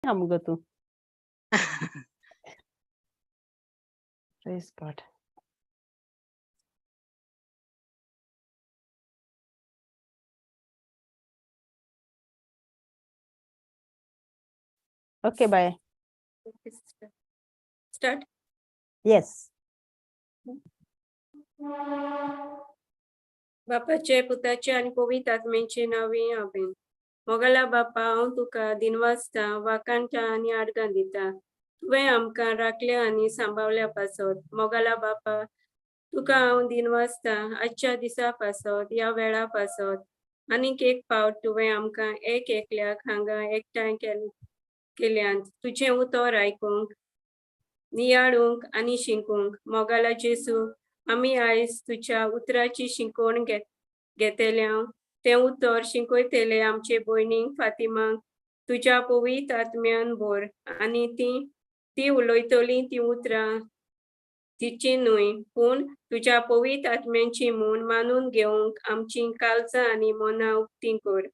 मुगो तू. Praise God. Okay, bye. Start. Yes. बापाचे पुताचे आणि पवित्र आत्म्याचे नावे आमेन. मोगला बापा हांव तुका दिनवासता वाकांटा आनी आडगां दिता. तुवें आमकां राखल्या आनी सांबाळल्या पासत. मोगला बापा तुका हांव दिनवासता आजच्या दिसा पासत ह्या वेळा पासत आनीक एक फावट तुवें आमकां एक एकल्याक हांगा एकठांय केल्यांत तुजें उतर आयकूंक नियाळूंक आनी शिंकूंक. मोगला जेसू आमी आयज तुज्या उतराची शिंकोण घेतल्या. तें उतर शिंकयतले आमचे भयणीक फातिमाक तुज्या पवित्र आत्म्यान भर आनी ती उलयतली ती उतरां तिची न्हय पूण तुज्या पवित्र आत्म्याची म्हूण मानून घेवंक आमची काळजां आनी मनां उक्तीं कर.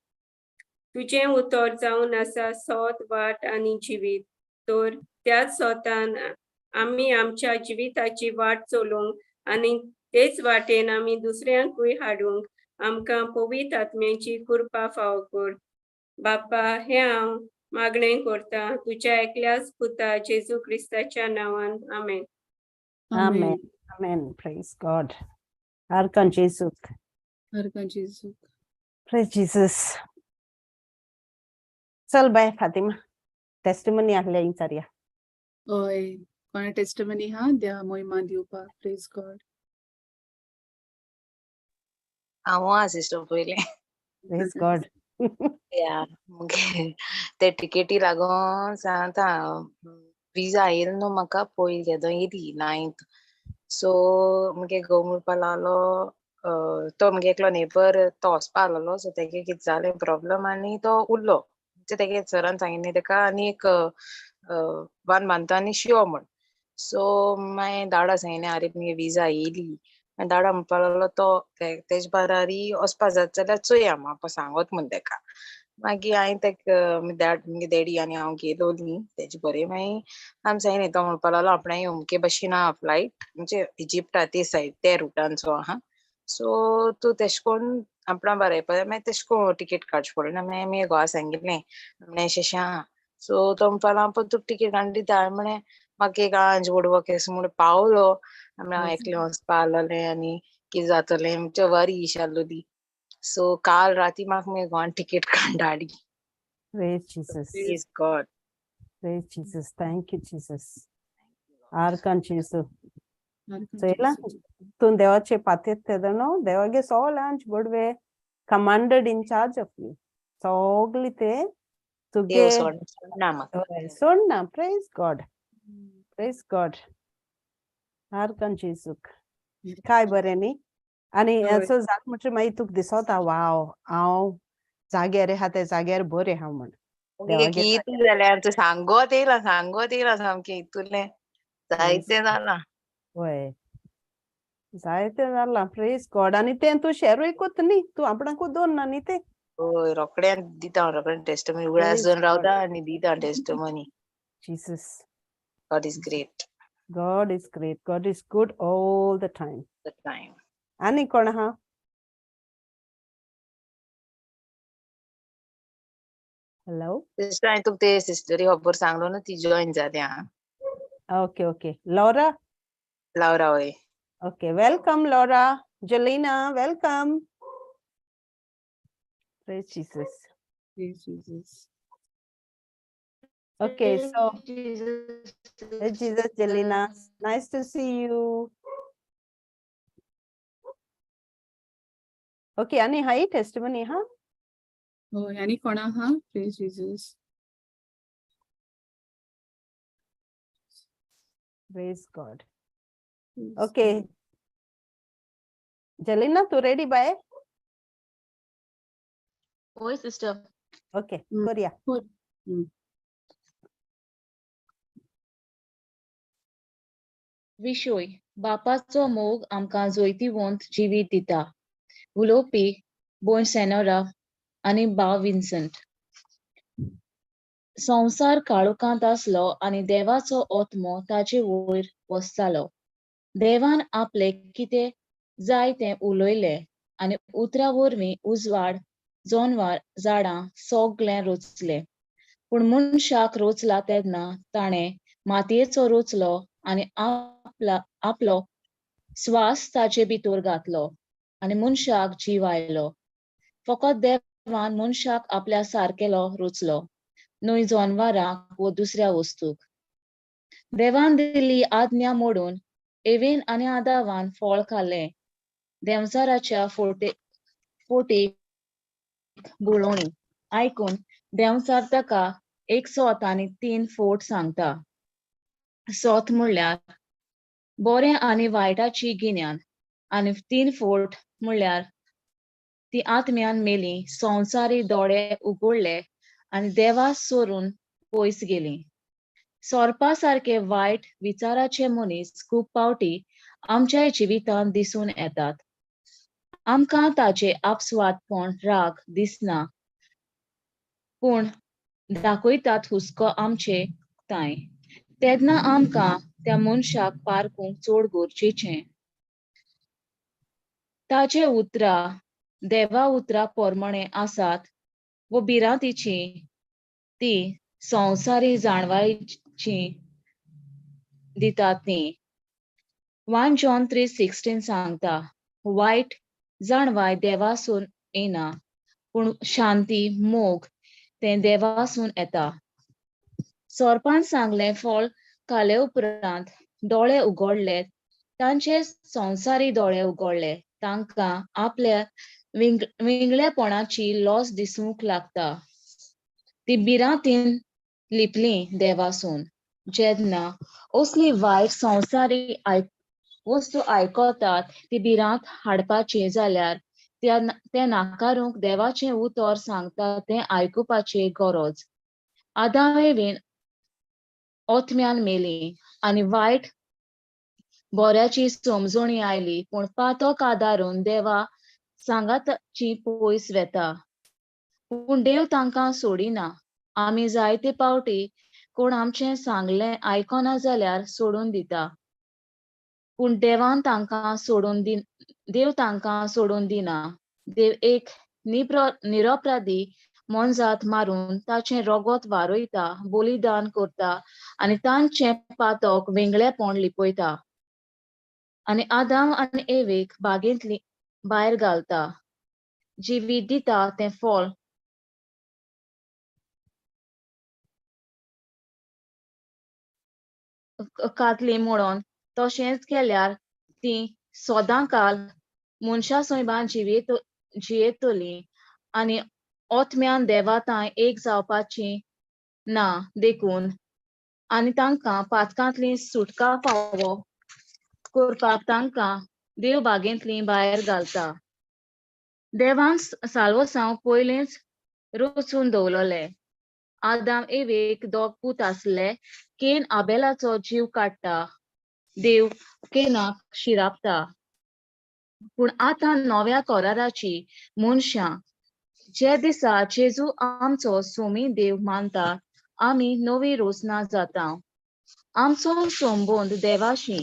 तुजें उतर जावन आसा सोत वाट आनी जिवीत. तर त्याच सोतान आमी आमच्या जिविताची वाट चलोवंक आनी तेच वाटेन आमी दुसऱ्यांकूय हाडूंक आमकां पवित्र आत्म्याची कृपा फावो कर. बापा हें हांव मागणें करता तुज्या एकल्याच पुता जेजू क्रिस्ताच्या नांवान. आमेन. Amen. Amen. Praise God. Arkan Jesus. Arkan Jesus. Praise Jesus. चल बाय फातिमा. टेस्टिमनी आहले इंचारिया. Oy. कोणा टेस्टिमनी हा द्या मोहिमा दिवपा. Praise God. हांव सिस्टर पयले. Praise God. या मुगे ते टिकेटी लागोन सांगता विजा येयल न्हू म्हाका पयली केदो येयली 9th. सो मुगे घोव म्हणपा लागलो तो मुगे एकलो नेबर तो वचपा आहलोलो. सो तेगे कितें जालें प्रॉब्लम आनी तो उरलो. तेगे सरान सांगिल्लें तेका आनी एक 1 मंथांनी यो म्हण. सो मागीर दाडा सांगिल्लें आरे मुगे विजा येयली. आनी दाडा म्हणपा लागलो तो तेजे बारारी वचपा जाता जाल्यार चोया म्हाका सांगोत म्हण तेका. मागीर हांवें तेका मुगे डॅडी आनी हांव गेलोलीं तेजे बरें. मागीर आमी सांगिल्लें तो म्हणपा लागलो आपणागे अमके भशेन आहा फ्लायट म्हणजे इजिप्टा ते सायड ते रुटानचो आहा. सो तूं तेश कोन्न आपणा बारा येवपा मागीर तेश कोन्न टिकेट काडची पडना. मागीर आमी घोवा सांगिल्लें म्हळें अशें आहा. सो तो म्हणपा लागलो पळय तुका टिकेट हाडून दिता. हांवें म्हळें म्हाका एक आंज वडवो केस म्हूण पावलो. हांव एकलें वचपा आहलोलें आनी कितें जातलें म्हणजे वारी इश आहलोली. सो काल राती म्हाका मुगे घोवान टिकेट काडून धाडली. Praise Jesus. Praise God. Praise Jesus. Thank you, Jesus. Arkan Jesus. Arkan चोयला Jesus. तू देवाचे पातेत तेदनो देवागे सोलांच Badve commanded in charge of you. सोगली ते तुगे देव सोडना म्हाका. सोडना. Praise God. Praise God. Arkan Jesus. काय बरें न्ही. आनी हेचो जाल म्हणचे मागीर तुका दिसोता वाव हांव जाग्यार आहा ते जाग्यार बरें आहा म्हण. मुगे कितें जाल्यार तूं सांगोत येयला सामकें हितूरलें जायतें जालां. होय जायतें जालां. Praise God. आनी तें तूं शेरूय कोत्ता न्ही. तूं आपणाकूच दवरना न्ही तें. होय रोकडें दिता हांव रोकडें टेस्टिमनी. उगडास जावन रावता आनी दिता testimony. Jesus. God is great. God is great. God is good all the time. The time. आनी कोण आहा? हॅलो. सिस्टर हांवें तुका ते सिस्टरी खबर सांगलो न्हू ती जॉइन जाली आहा. Okay okay. लॉरा. लावरा होय. Okay, welcome Laura. Jelena, welcome. Praise Jesus. Praise Jesus. Okay, so praise Jesus, Jelena. Nice to see you. Okay, any high testimony, huh? Oy. Ani कोण आहा? Praise Jesus. Praise God. Okay. Jelena, tu ready bye? Oi, sister. Okay, Korea. विशोय बापाचो मोग आमकां जोयतीवंत जिवीत दिता. उलोवपी bone सेनोरा आनी भाव विन्संट. संसार काळोखांत आसलो आनी देवाचो आत्मो ताचे वयर वसतालो. देवान आपले कितें जाय तें उलयलें आनी उतरां वरवीं उजवाड, जोनवार, झाडां सगळें रोचलें. पूण मनशाक रोचला तेन्ना ताणें मातयेचो रोचलो आनी आपलो स्वास ताचे भितर घातलो आनी मनशाक जीव आयलो. फकत देवान मनशाक आपल्या सारकेलो रोचलो, न्हय जनावरांक व दुसऱ्या वस्तूक. देवान दिल्ली आज्ञा मोडून एवेन आनी आदावान फळ खाल्लें. देंवचाराच्या फोटीक गुळोवणी आयकून देंवचार ताका 1 सोत आनी 3 फोट सांगता. सोत म्हणल्यार बरें आनी वायटाची गिन्यान आनी 3 फोट म्हणल्यार ती आत्म्यान मेली, संवसारी दोळे उगडले आनी देवा सोडून पयस गेली. सोरपा सारके वायट विचाराचे मनीस खूब पावटी आमच्या जिवितांत दिसून येतात. आमकां ताचे आपसवादपण राग दिसना, पूण दाखयतात हुस्को आमचे ताय. तेन्ना आमकां त्या मनशाक पारखूंक चड गरजेचें. ताचे उतरां देवा उतरां पोरमणें आसात व भिरांतीची ती संवसारी जाणवायेची दितात ती. 1 John 3:16 सांगता, वायट जाणवाय देवासून येना, पूण शांती मोग तें देवासून येता. सोरपान सांगलें फळ खाले उपरांत दोळे उगडले, तांचे संवसारी दोळे उगडले. तांकां आपल्या विंगळेपणाची लॉस दिसूंक लागता. ती भिरांतीन लिपलीं देवासून. जेन्ना असली वायट संवसारी वस्तू आयकतात ती भिरांत हाडपाची जाल्यार ते नाकारूंक देवाचें उतर सांगता तें आयकुपाची गरज. आदाम एवेन आत्म्यान मेली आनी वायट बऱ्याची समजणी आयली, पूण पातक आदारून देवा सांगाताची पयस वेता. पूण देव तांकां सोडिना. आमी जायते पावटी कोण आमचें सांगलें आयकना जाल्यार सोडून दिता. पूण देव तांकां सोडून दिना. देव एक निरपराधी मनजात मारून ताचें रगत वारयता, बलिदान करता आनी तांचें पातक वेगळेपण लिपयता. आनी आदाम आनी एवेक बागेंतली भायर घालता. जिवीत दिता तें फळ खातली म्हणून तशेंच केल्यार ती सदांकाल मनशा सोयबान जियेतली आनी आत्म्यान देवाताय एक जावपाची ना देखून आनी तांकां पातकांतली सुटका फावो करपाक तांकां देव बागेंतली भायर घालता. देवान साल्वसांव पयलींच रचून दवरलें. आदाम एवेक 2 पूत आसले. केन आबेलाचो जीव काडटा, देव केनाक शिरापता. पूण आतां नव्या कराराची मनशां जे दिसा जेजू आमचो सोमी देव मानता, आमी नवी रोचना जाता. आमचो संबंद देवाशी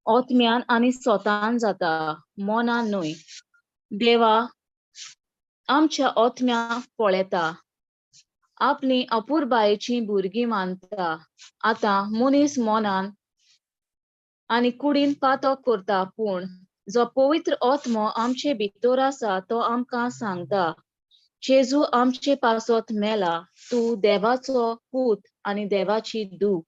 आत्म्यान आनी स्वतान जाता, मनान न्हय. देवा आमच्या आत्म्याक पळयता, आपली अपुरबायेची भुरगीं मानता. आतां मनीस मनान आनी कुडीन पातक करता, पूण जो पवित्र आत्मो आमचे भितर आसा तो आमकां सांगता, जेजू आमचे पासत मेला. तूं देवाचो पूत आनी देवाची धूव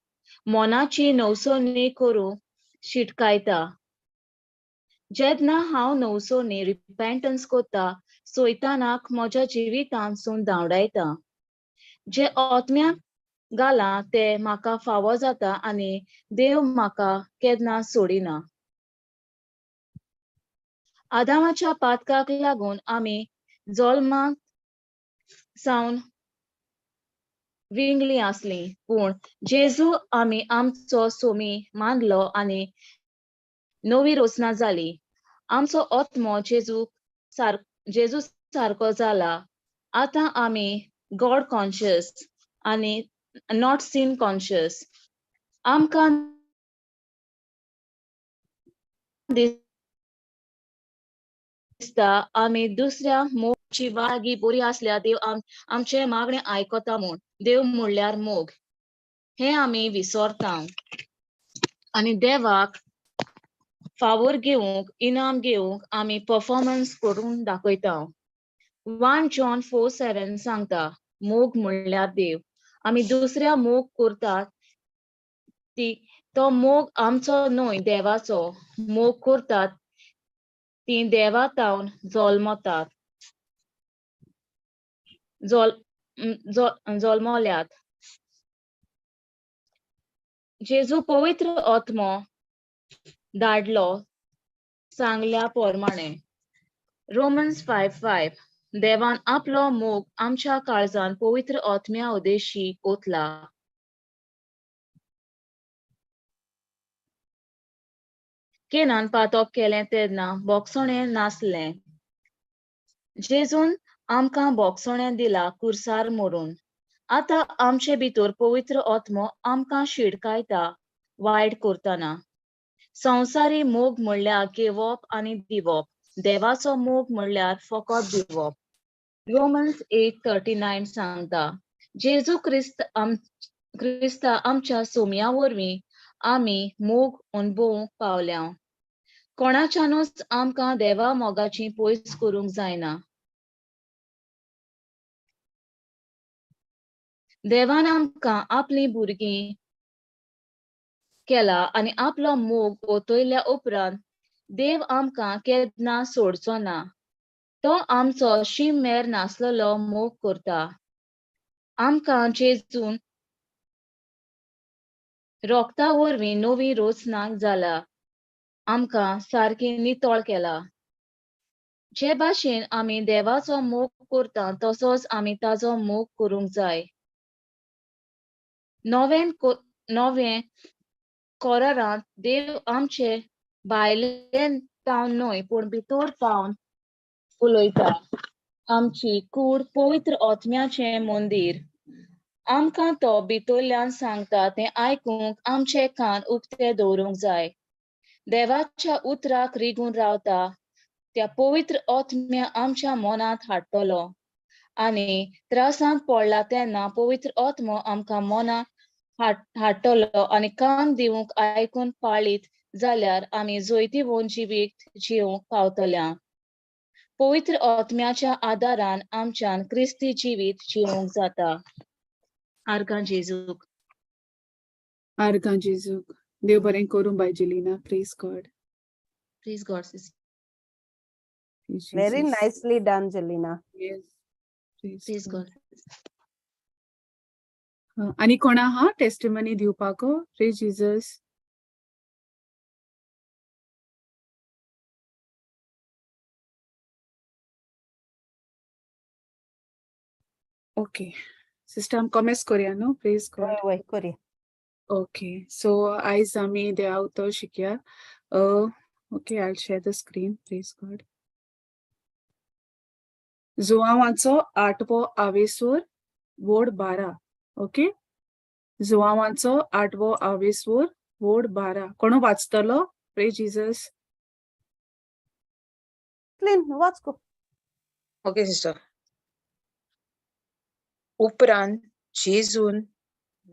मनाची नवसोनी करूंक शिटकायता. जेन्ना हांव नवसोनी रिपेंटन्स करता, सैतानाक म्हज्या जिवितांतसून धांवडायता. जे आत्म्याक घाला ते म्हाका फावो जाता आनी देव म्हाका केन्ना सोडिना. आदामाच्या पातकाक लागून आमी जल्माक सावन विंगली आसली, पूण जेजू आमी आमचो सोमी मानलो आनी नवी रोचना जाली. आमचो आत्मो जेजू सारको जाला. आतां आमी गॉड कॉन्शियस आणि नॉट सीन कॉन्शियस. आमकां दिसता आमी दुसऱ्या मोगची वागी बरी आसल्या देव आमचे मागणे आयकता म्हूण. देव म्हणल्यार मोग हे आमी विसरता आनी देवाक फावोर घेवंक इनाम घेवंक आमी परफॉर्मन्स करून दाखयता. 1 John 4:7 सांगता मोग म्हणल्यार देव. आमी दुसऱ्या मोग करतात तो मोग आमचो न्हय देवाचो. मोग करतात ती देवा तावन जल्मल्यात. जेजू पवित्र आत्मो धाडलो सांगल्या प्रमाणे. रोमन्स 5:5 देवान आपलो मोग आमच्या काळजान पवित्र आत्म्या उदेशी ओतला. केनान पातोप केलें तेन्ना बोगसोणें नासलें. जेजून आमकां बोगसोणें दिला कुर्सार मरून. आतां आमचे भितर पवित्र आत्मो आमकां शिडकायता वायट करतना. संवसारी मोग म्हणल्यार घेवप आनी दिवप. देवाचो मोग म्हणल्यार फकत दिवप. रोमन्स 8:39 सांगता जेजू क्रिस्ता आमच्या सोम्या वरवीं आमी मोग अणभवूंक पावल्या. कोणाच्यानूच आमकां देवा मोगाची पयस करूंक जायना. देवान आमकां आपली भुरगीं केला आनी आपलो मोग ओतयल्या उपरांत देव आमकां केन्ना सोडचो ना. तो आमचो शीम मेर नासलेलो मोग करता. आमकां जेजून रोगता वरवीं नवी रोचनाक जाला. आमकां सारकी नितळ केला. जे भाशेन आमी देवाचो मोग करता तसोच आमी ताचो मोग करूंक जाय. नवे कोरारांत देव आमचे भायले तावन न्हय पूण भितर तावन उलयता. आमची कूड पवित्र आत्म्याचें मंदीर. आमकां तो भितरल्यान सांगता तें आयकूंक आमचे कान उक्ते दवरूंक जाय. देवाच्या उतराक रिगून रावता त्या पवित्र आत्म्या आमच्या मनांत हाडटलो आनी त्रासांत पडला तेन्ना पवित्र आत्मो आमकां मनांत हाडटलो आनी कान दिवंक आयकून पाळीत जाल्यार आमी जैतिवंत जिवीत जिवंक पावतल्या. पवित्र आत्म्याच्या आदारान आमच्यान क्रिस्ती जिवीत जिवंक जाता. आर्गां जेजूक. आर्गां जेजूक. देव बरें करूं बाय Jelina. Praise God. Please God sister. Very nicely done, Jelina. Yes. Please God. आणि कोणा हा टेस्टिमनी दिवपाक? Praise Jesus. ओके सिस्टर आम कमेंट्स करूया न्हू. Praise God. वय करूया. ओके सो आयज आमी देवा उतर शिकया. Okay I share the screen. Praise God. जुआंवाचो 8वो आवेसोर वोड 12. ओके जुआंवाचो 8वो आवेसोर वोड 12 कोण वाचतलो? Praise Jesus. क्लीन वाच गो. Okay sister. उपरांत जेजून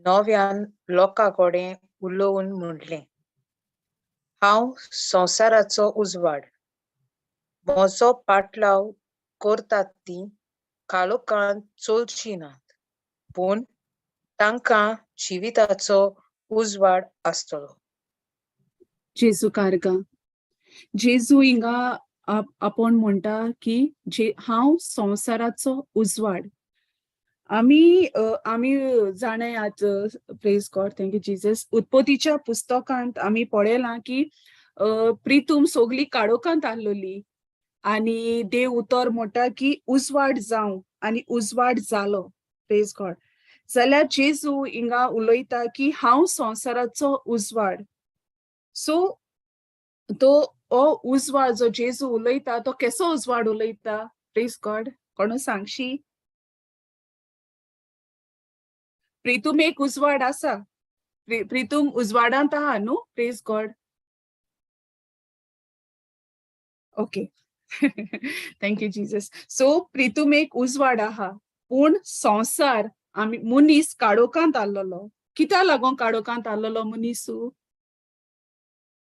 नव्यान लोकांकडेन उलोवन म्हणलें, हांव संवसाराचो उजवाड. म्हजो पाटलाव करतात ती काळोखांत चलची नात, पूण तांकां जिविताचो उजवाड आसतलो. जेजू कारगा. जेजू हिंगा आपण म्हणटा की हांव संवसाराचो उजवाड. आमी जाणे आज प्रेज गॉड. Thank you Jesus. उत्पत्तीच्या पुस्तकांत आमी पळयलां की प्रितूम सगळी काळोखांत आसलोली आनी देव उतर म्हणटा की उजवाड जावं आनी उजवाड जालो. Praise God. जाल्यार जेजू हिंगा उलयता की हांव संवसाराचो उजवाड. सो तो उजवाड जो जेजू उलयता तो केसो उजवाड उलयता? Praise God. कोण सांगशी? प्रितूम एक उजवाड आसा. प्रितूम उजवाडांत आहा न्हू. Praise God. Okay. Thank you Jesus. So प्रितूम एक उजवाड आहा, पूण संसार आमी मनीस काडोकांत आल्लोलो. कित्या लागोन काडोकांत आल्लोलो मनीसू?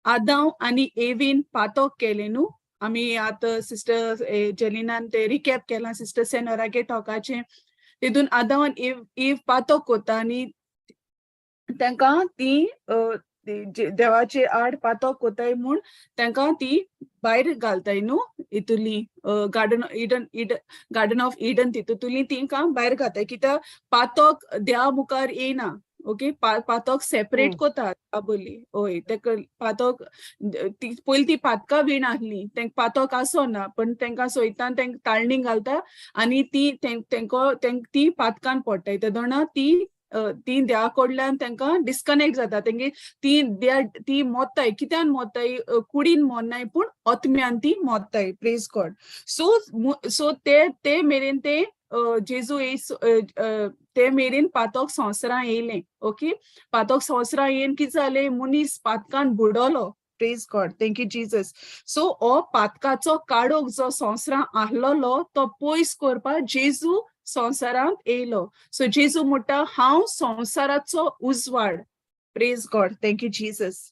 आदाव आनी एवीन पातक केले न्हू. आमी आतां सिस्टर जेलिनान ते रिकॅप केला सिस्टर सेनोरागे टॉकाचे. तितून आदाव आनी ईव पातक कोता आनी तांकां ती देवाचे आड पातक कोताय म्हूण तांकां ती भायर घालताय न्हू. हितुली गार्डन ऑफ इडन तितूंतली तिंकां भायर घालताय. कित्याक पातक देवा मुखार येयना. ओके. पातक सेपरेट कोतात बोली. ओय तेका पातक पयली ती पातकां वीण आहली. तेंक पातक आसोना पण तांकां सोयतान तेंक ताळणी घालता आनी ती ती पातकान पडटाय. ते दोना ती देवा कडल्यान तांकां डिस्कनेक्ट जाता. तेंगे ती मोत्ताय. कित्यान मोत्ताय? कुडीन मोन्नाय पूण आत्म्यान ती मोत्ताय. Praise God. सो ते मेरेन ते जेजू ते मेरेन पातक संवसारां येयलें. ओके. पातक संवसारां येवन कितें जालें? मनीस पातकान बुडलो. Praise God. Thank you Jesus. So हो पातकाचो काडोक जो संवसारां आहलोलो तो पयस करपाक जेजू संवसारांत येयलो. सो जेजू म्हणटा हांव संवसाराचो उजवाड. Praise God. Thank you Jesus.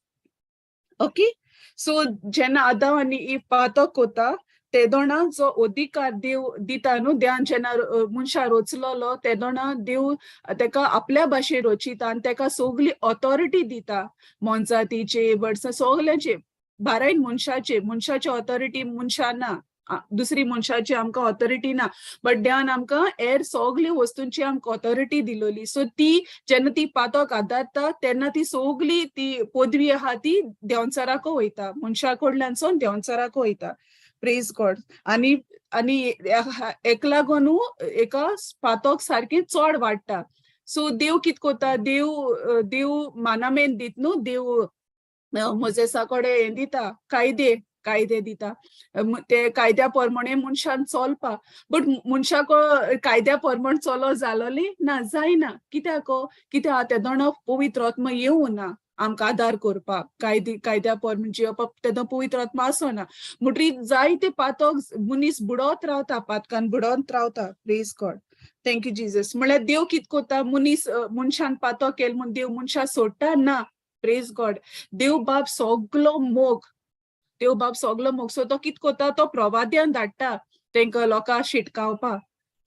Okay. So जेन्ना आदाव आनी ईव पातक कोता ते दोना जो अधिकार देव दिता न्हू. देवान जेन्ना मनशां रोचलोलो ते दोना देव तेका आपल्या भाशेन रोचिता आनी तेका सगली ऑथॉरिटी दिता. मोनजातीचे वर्ड्स सगल्याचे बारायन मनशाची ऑथॉरिटी मनशां ना. दुसरी मनशाची आमकां ऑथॉरिटी ना. बट देवान आमकां हेर सगली वस्तूंची आमकां ऑथॉरिटी दिलोली. सो ती जेन्ना ती पातक आदारता तेन्ना ती सगली ती पदवी आहा ती देंवचाराक वयता. मनशा कडल्यानसून देंवचाराक वयता. Praise God. आनी हेका लागून एका पातक सारकी चड वाडटा. सो देव कित कोता? देव मानामेन दीत न्हू. देव मोजेसा कडेन हें दिता कायदे दिता. ते कायद्या प्रमाणे मनशान चलपा. बट मनशाक कायद्या प्रमाण चलो जालोली ना. जायना. कित्याक ते दोन पवित्र आत्मा येवं ना आमकां आदार करपाक. कायद्या प्रमाण जियोपाक तेदो पवित्र आत्मा आसोना. म्हणटरी जायते पातक मनीस बुडोत रावता. पातकान बुडोत रावता. Praise God. Thank you Jesus. म्हळ्यार देव कित कोता? मनशान पातक केले म्हूण देव मनशां सोडटा ना. Praise God. देव बाब सगलो मोग. सो तो कित कोता? तो प्रवाद्यान धाडटा तेंकां लोकां शिटकावपा.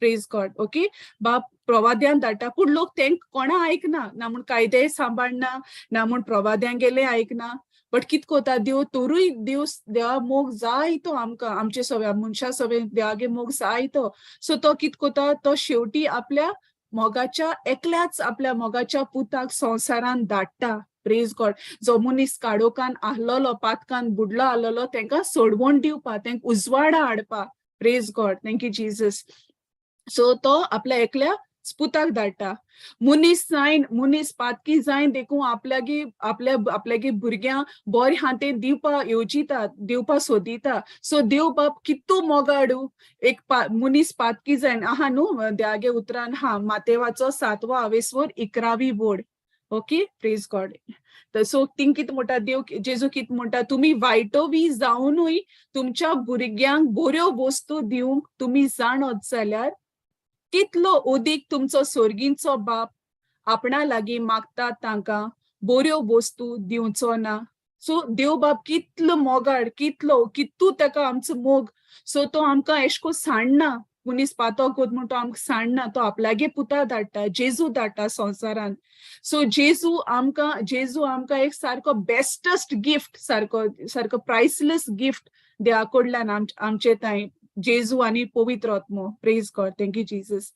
Praise God. ओके. बाब प्रवाद्यान धाडटा पूण लोक तेंक कोणा आयकना. ना म्हूण कायदे सांबाळना ना म्हूण प्रवाद्यां गेले आयकना. बट कित कोता देव? तोरूय देवा मोग जाय तो आमकां आमचे सगळ्या मनशा सगळे देवागे मोग जाय तो. सो तो कित कोता? तो शेवटी आपल्या एकल्याच आपल्या मोगाच्या पुताक संवसारान धाडटा. Praise God. जो मनीस काडोकान आहलोलो पातकान बुडलो आहलोलो तेंकां सोडवण दिवपा. तेंक उजवाडा हाडपा. Praise God. Thank you Jesus. So तो आपल्या एकल्या पुताक धाडटा. मनीस पातकी जायन देखून आपल्यागे भुरग्यांक बरें हातें दिवपा येवजिता. दिवपा सोदिता. सो देव बाप कितू मोगाडू एक मनीस पातकी जायन आहा न्हू. देवागे उतरान हा मातेवाचो 7:11 board. Okay. Praise God. So thing कित म्हणटा देव जेजू कित म्हणटा? तुमी वायटोवी जावनूय तुमच्या भुरग्यांक बऱ्यो वस्तू दिवंक तुमी जाणत जाल्यार कितलो ओदीक तुमचो स्वर्गीचो बाप आपणा लागीं मागता तांकां बऱ्यो वस्तू दिवचो ना. सो देव बाप कितलो मोगाड कितू ताका आमचो मोग. सो तो आमकां एशको सांडना. मनीस पातक कोत म्हूण तो आमकां सांडना. तो आपल्यागे पुता धाडटा. जेजू धाडटा संवसारान. सो जेजू आमकां एक सारको बेस्टस्ट गिफ्ट सारको प्राइसलेस गिफ्ट देवा कडल्यान आमचे ताई जेजू आनी पवित्र आत्मो. Praise God. Thank you Jesus.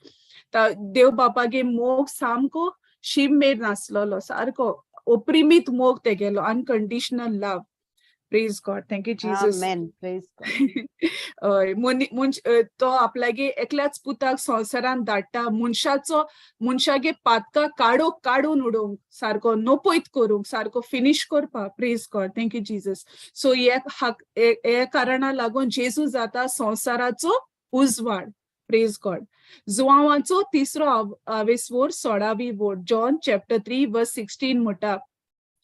देव बापागे मोग सामको शीममेर नासलोलो. सारको अप्रिमीत मोग तेगेलो. Unconditional love. Praise God. Thank you Jesus. Amen. Praise God. तो आपल्यागे एकल्याच पुताक संवसारान धाडटा. मनशागे पातका काडून उडोवंक सारको नोपयत करूंक सारको फिनिश करपा. Praise God. Thank you Jesus. So हे कारणा लागून जेजू जाता संवसाराचो उजवाड. Praise God. जुआवांचो तिसरो आवेसवोर 16वी वोट, जॉन चॅप्टर 3 वर्स 16 म्हणटा,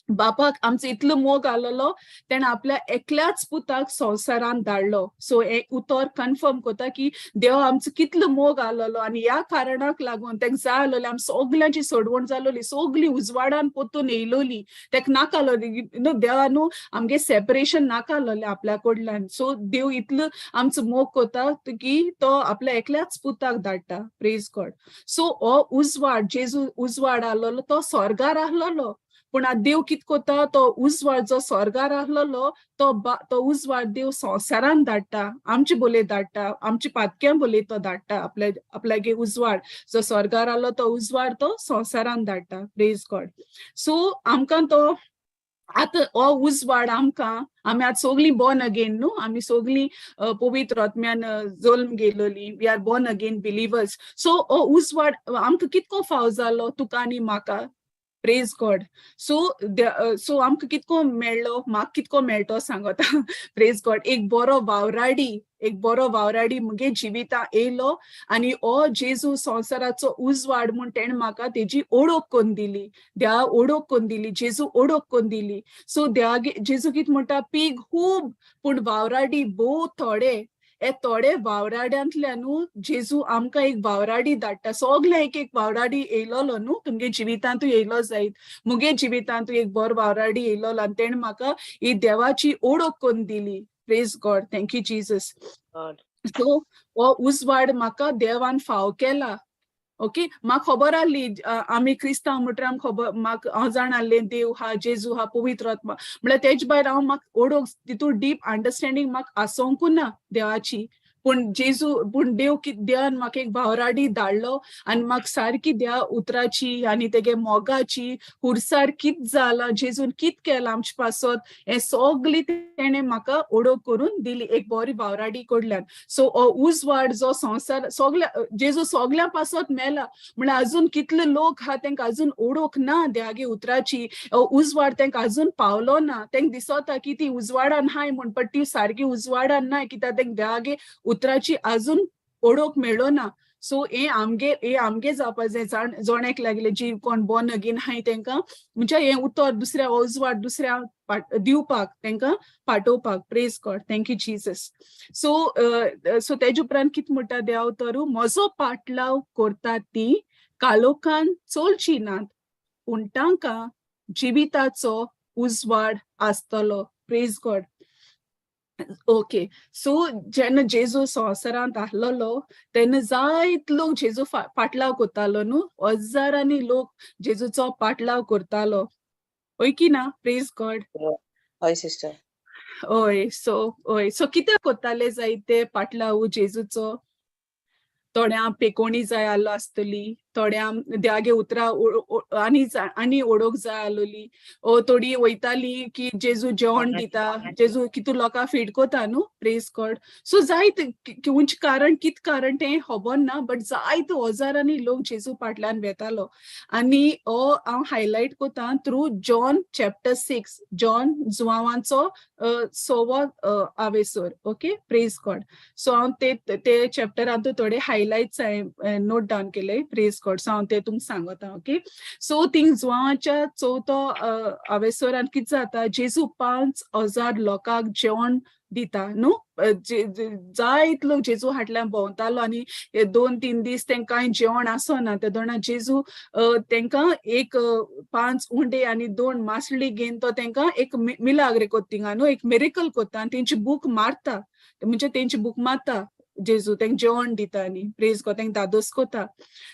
बापाक आमचो इतलो मोग आलोलो तेणें आपल्या एकल्याच पुताक संवसारान धाडलो. सो हे उतर कन्फर्म करता की देव आमचो कितलो मोग आलोलो आनी ह्या कारणाक लागून तेका जाय आलोलें आमी सगल्यांची सोडवण जालोली, सगळीं उजवाडान पोतून येयलोली. तेका नाका आलोली देवा न्हू आमगे सेपरेशन नाका आलोलें आपल्या कडल्यान. सो देव इतलो आमचो मोग करता की तो आपल्या एकल्याच पुताक धाडटा. Praise God. सो हो उजवाड जेजू उजवाड आलोलो तो स्वर्गार आहलोलो, पूण देव कित कोता तो उजवाड जो स्वर्गार आहलोलो तो उजवाड देव संवसारान धाडटा, आमचे बोले धाडटा, आमची पातक्यां बोले तो धाडटा. आपल्यागे उजवाड जो स्वर्गार आलो तो उजवाड तो संवसारान धाडटा. Praise God. सो आमकां तो आतां हो उजवाड आमकां आमी आतां सगळीं बॉर्न अगेन न्हू, आमी सगळीं पवित्र आत्म्यान जल्म घेयलोली, we are born again believers. So हो उजवाड आमकां कितको फाव जालो तुका आनी म्हाका. Praise God. सो आमकां कितको मेळ्ळो, म्हाका कितको मेळटो सांगता. Praise God. एक बरो वावराडी मुगे जिवितां येयलो आनी हो जेजू संवसाराचो उजवाड म्हूण तेणें म्हाका तेजी ओळख करून दिली. देवा ओळख करून दिली, जेजू ओळख करून दिली. सो जेजू कित म्हणटा, पीग खूब पूण वावराडी भोव थोडे. हे थोडे वावराड्यांतल्यान जेजू आमकां एक वावराडी धाडटा. सगळे एक वावराडी येयलोलो न्हू, तुमगे जिवितांतूय येयलो जायत, मुगे जिवितांतूय एक बरो वावराडी येयलोलो आनी तेणें म्हाका ही देवाची ओळख करून दिली. Praise God. Thank you Jesus. So हो उजवाड म्हाका देवान फाव केला. ओके, म्हाका खबर आहली आमी क्रिस्तांव म्हणटा खबर, म्हाका हांव जाण आहलें देव हा, जेजू हा, पवित्र आत्मा, म्हळ्यार तेजे भायर हांव म्हाका ओळख तितून डीप अंडरस्टँडींग म्हाका आसोंकू ना देवाची. पूण देव देवान म्हाका एक भावराडी धाडलो आनी म्हाका सारकी देवा उतराची आनी तेगे मोगाची हुरसार कित जाला, जेजून कित केलां आमचे पासत, हे सगळी तेणें म्हाका ओळख करून दिली एक बरी भावराडी कडल्यान. सो हो उजवाड जो संवसार सगळ्या जेजू सगळ्या पासत मेला, म्हळ्यार अजून कितले लोक हा तेंकां अजून ओळख ना देवागे उतराची. उजवाड तेंकां अजून पावलो ना. तेंकां दिसता की ती उजवाडान हाय म्हूण, पण ती सारकी उजवाडान नाय, कित्याक तेंकां देवागे उतराची अजून ओळख मेळ्ळो ना. सो हे आमगे जावपा जाय जोण्याक लागले जी कोण बॉर्न अगेन हाय तेंकां, म्हणजे हे उतर दुसऱ्या उजवाड दुसऱ्या दिवपाक तेंकां पाठोवपाक. Praise God. Thank you Jesus. So तेजे उपरांत कित म्हणटा देव तर, म्हजो पाटलाव करता ती कालोखान चलची नात, पूण तांकां जिविताचो उजवाड आसतलो. Praise God. ओके, सो जेन्ना जेजू संवसारांत आहलोलो तेन्ना जायत लोक जेजू पाटलाव करतालो न्हू, हजारांनी लोक जेजूचो पाटलाव करतालो. ओय की ना. Praise God. हय सिस्टर. सो कित्याक करताले जायते पाटलाव जेजूचो? थोड्यांक पेकोणी जाय आलो आसतली, थोड्यांक देवागे उतरा आनी ओळख जाय आलोली, थोडी वयताली की जेजू जेवण दिता, जेजू कितू लोकां फीड कोता न्हू. Praise God. सो जायत किंच कारण कित कारण तें खबर ना, बट जायत हजारांनी लोक जेजू फाटल्यान वेतालो. आनी हो हांव हायलायट कोता थ्रू जॉन चॅप्टर 6, जॉन जुआवांचो 6वो आवेसोर. Okay, praise God. सो हांव ते चॅप्टरांतू थोडे हायलाइट्स हांवें नोट डावन केले. Praise God. सो हांव ते तुमकां सांगता. ओके, सो थिंग जुआवांच्या 4थो आवेसोरान कित जाता, जेजू 5,000 लोकांक जेवण दिता न्हू. जायत लोक जेजू फाटल्यान भोंवतालो आनी 2-3 दीस तेंकां कांय जेवण आसोना. ते दोना जेजू तेंकां एक 5 उंडे आनी 2 मासली घेवन तो तेंकां एक मिलाग्र कोत्ता थिंगा न्हू, एक मिरेकल कोत्ता आनी तेंची बूक मारता, म्हणजे तेंची बूक मारता जेजू, तेंकां जेवण दिता आनी प्रेज गॉड तेंकां दादोस कोता.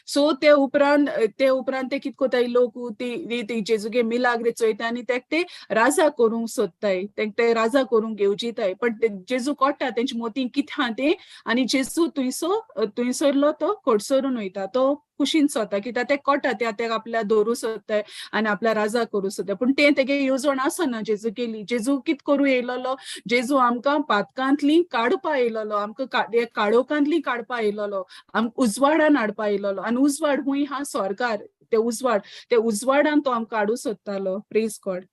सो ते उपरांत ते कित कोताय लोक ती जेजूगे मिलाग्र चोयता आनी ते राजा करूंक सोदताय, ते राजा करूंक घेवजिताय. पण जेजू कोट्टा तेंचे मोतीन कित हा ते, आनी जेजू थंयसरलो तो कोडसरून वयता. तो खुशीन सोदता कित्याक ते कोट्टा ते आपल्या दवरूं सोदताय आनी आपल्या राजा करूं सोदता. पूण तेगे येवजण आसना जेजू केली. जेजू कित करूं येयलोलो, जेजू आमकां पातकांतली काडपा येयलोलो, आमकां काडोकांतली काडपा येयलोलो, आमकां उजवाडान हाडपा येयलोलो. आनी उजवाड हुंय हा स्वर्गार. ते उजवाडान तो आमकां काडूं सोदतालो. Praise God.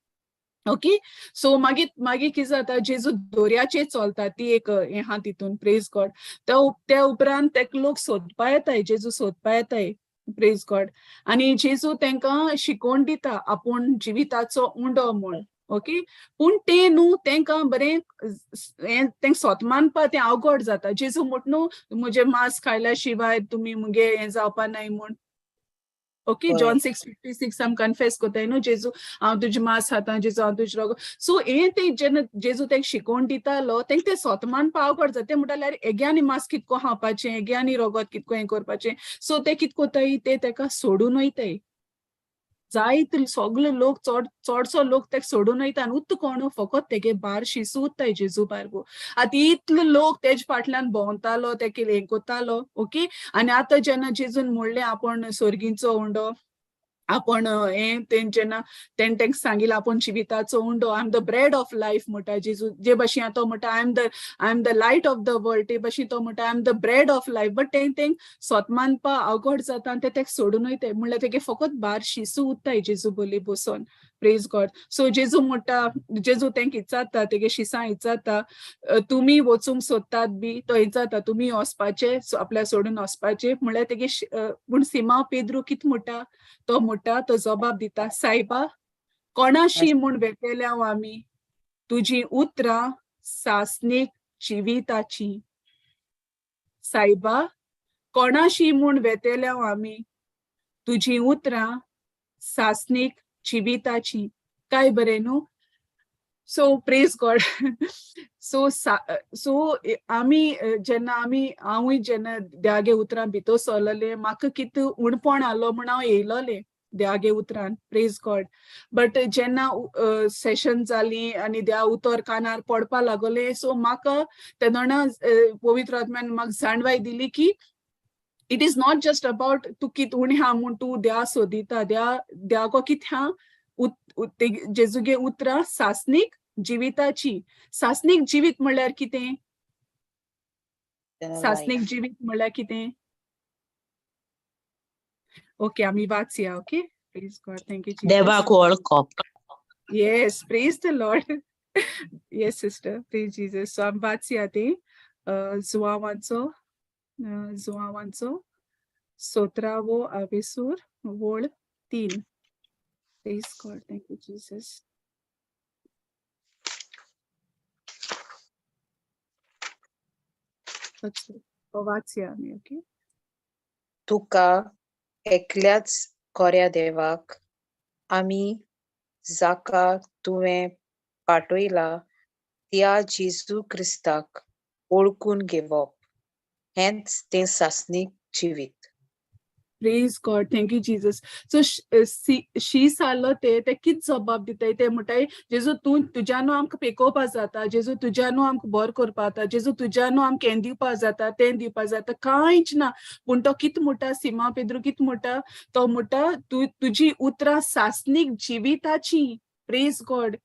ओके. सो मागीर कितें जाता, जेजू दोर्याचेर चलता, ती एक हें हा तितून, प्रेज गॉड. त्या उपरांत तेका लोक सोदपा येताय, जेजू सोदपा येताय, प्रेज गॉड. आनी जेजू तांकां शिकोवन दिता आपूण जिविताचो उंडो म्हूण. ओके. पूण ते न्हू तांकां बरें तेंक सोत मानपा तें अवघड जाता. जेजू म्हणटा न्हू, म्हजे मांस खायल्या शिवाय तुमी मुगे हें जावपा नाय म्हूण. ओके. जॉन 6:56 आम कन्फेस कोताय न्हू, जेजू हांव तुजें मांस खाता, जेजू हांव तुजें रगत. सो हें ते जेन्ना जेजू तेंक शिकोवन दितालो, तेंक तें सोत मानपा अवघड जाता. ते म्हणटाले हेगे आनी मांस कितको खावपाचें, हेगे आनी रगत कितको हें करपाचें. सो ते कित कोताय, ते तेका सोडून वयताय. जायत सगळे लोक चडसो लोक तेका सोडून वयता आनी उरता कोण, फकत तेगे बार शिसू उरताय जेजू बारगो. आतां इतलो लोक तेजे फाटल्यान भोंवतालो, तेका हें कोतालो. ओके. आनी आतां जेन्ना जेजून म्हणलें आपूण सोर्गींचो उंडो, आपूण हें जेन्ना तेंक सांगिल्लें आपूण जिविताचो उंडो, I am the bread of life म्हणटा जेजू. जे भाशेन तो म्हणटा I am the light of the world, ते भाशेन तो म्हणटा I am the bread of life. But तेंक सोत मानपा अवघड जाता आनी ते तेका सोडून वयताय. म्हणल्यार तेगे फकत बार शिसू उरताय जेजू बोली बसोन, प्रेज गॉड. सो जेजू म्हणटा, जेजू तेंक इचाता, तेगे शिसां इचाता, तुमी वचूंक सोदतात बी, तो इचाता तुमी वचपाचे, आपल्या सोडून वचपाचे. म्हणल्यार तेगे पूण सिमांव पेद्रू कित म्हणटा, तो म्हणटा, तो जबाब दिता, सायबा कोणाशी म्हूण वेतेल्या आमी, तुजी उतरां सासणीक जिविताची. सायबा कोणाशी म्हूण वेतेल्या आमी, तुजी उतरां सासणीक जिविताची. काय बरें न्हू. So praise God. सो आमी जेन्ना हांवूय जेन्ना देवागे उतरां भितर सरलोलें, म्हाका कित उणपण आलो म्हूण हांव येयलोलें देवागे उतरान, प्रेज गॉड. बट जेन्ना सेशन जाली आनी देवा उतर कानार पडपा लागोलें, सो म्हाका तेदोणा पवित्र आत्म्यान म्हाका जाणवाय दिली की it is not just about तूं कित उणें हा म्हूण तूं देवा सोदिता. देवाको कित हा, जेजूगे उतरां सासणीक जिविताची. सासणीक जिवीत म्हणल्यार कितें? सासणीक जिवीत म्हणल्यार कितें? ओके, आमी वाचया. Okay. Praise God. Thank you Jesus. देवाक वळखप. Yes, praise the Lord. Yes, sister. Praise Jesus. So आमी वाचया तें जुआंवाचो 17वो आवेसूर वळ 3. Praise God. Thank you, Jesus. वाचया आमी. ओके. तुका एकल्याच खऱ्या देवाक आमी जाका तुवें पाठयला त्या जेजू क्रिस्ताक ओळखून घेवप, हेंच तें सासणीक जिवीत. Praise God. Thank you, Jesus. So she सालो ते कित जबाब दिताय, ते म्हणटाय जेजू तुज्यानो आमकां पेकोवपा जाता, जेजू तुज्यानो आमकां बोर करपा जाता, जेजू तुज्यानो आमकां हें दिवपा जाता, तें दिवपा जाता, कांयच ना. पूण तो कित म्हणटा, सिमा पेद्रू कित म्हणटा, तो म्हणटा तुजी उतरां सासणीक जिविताची. Praise God.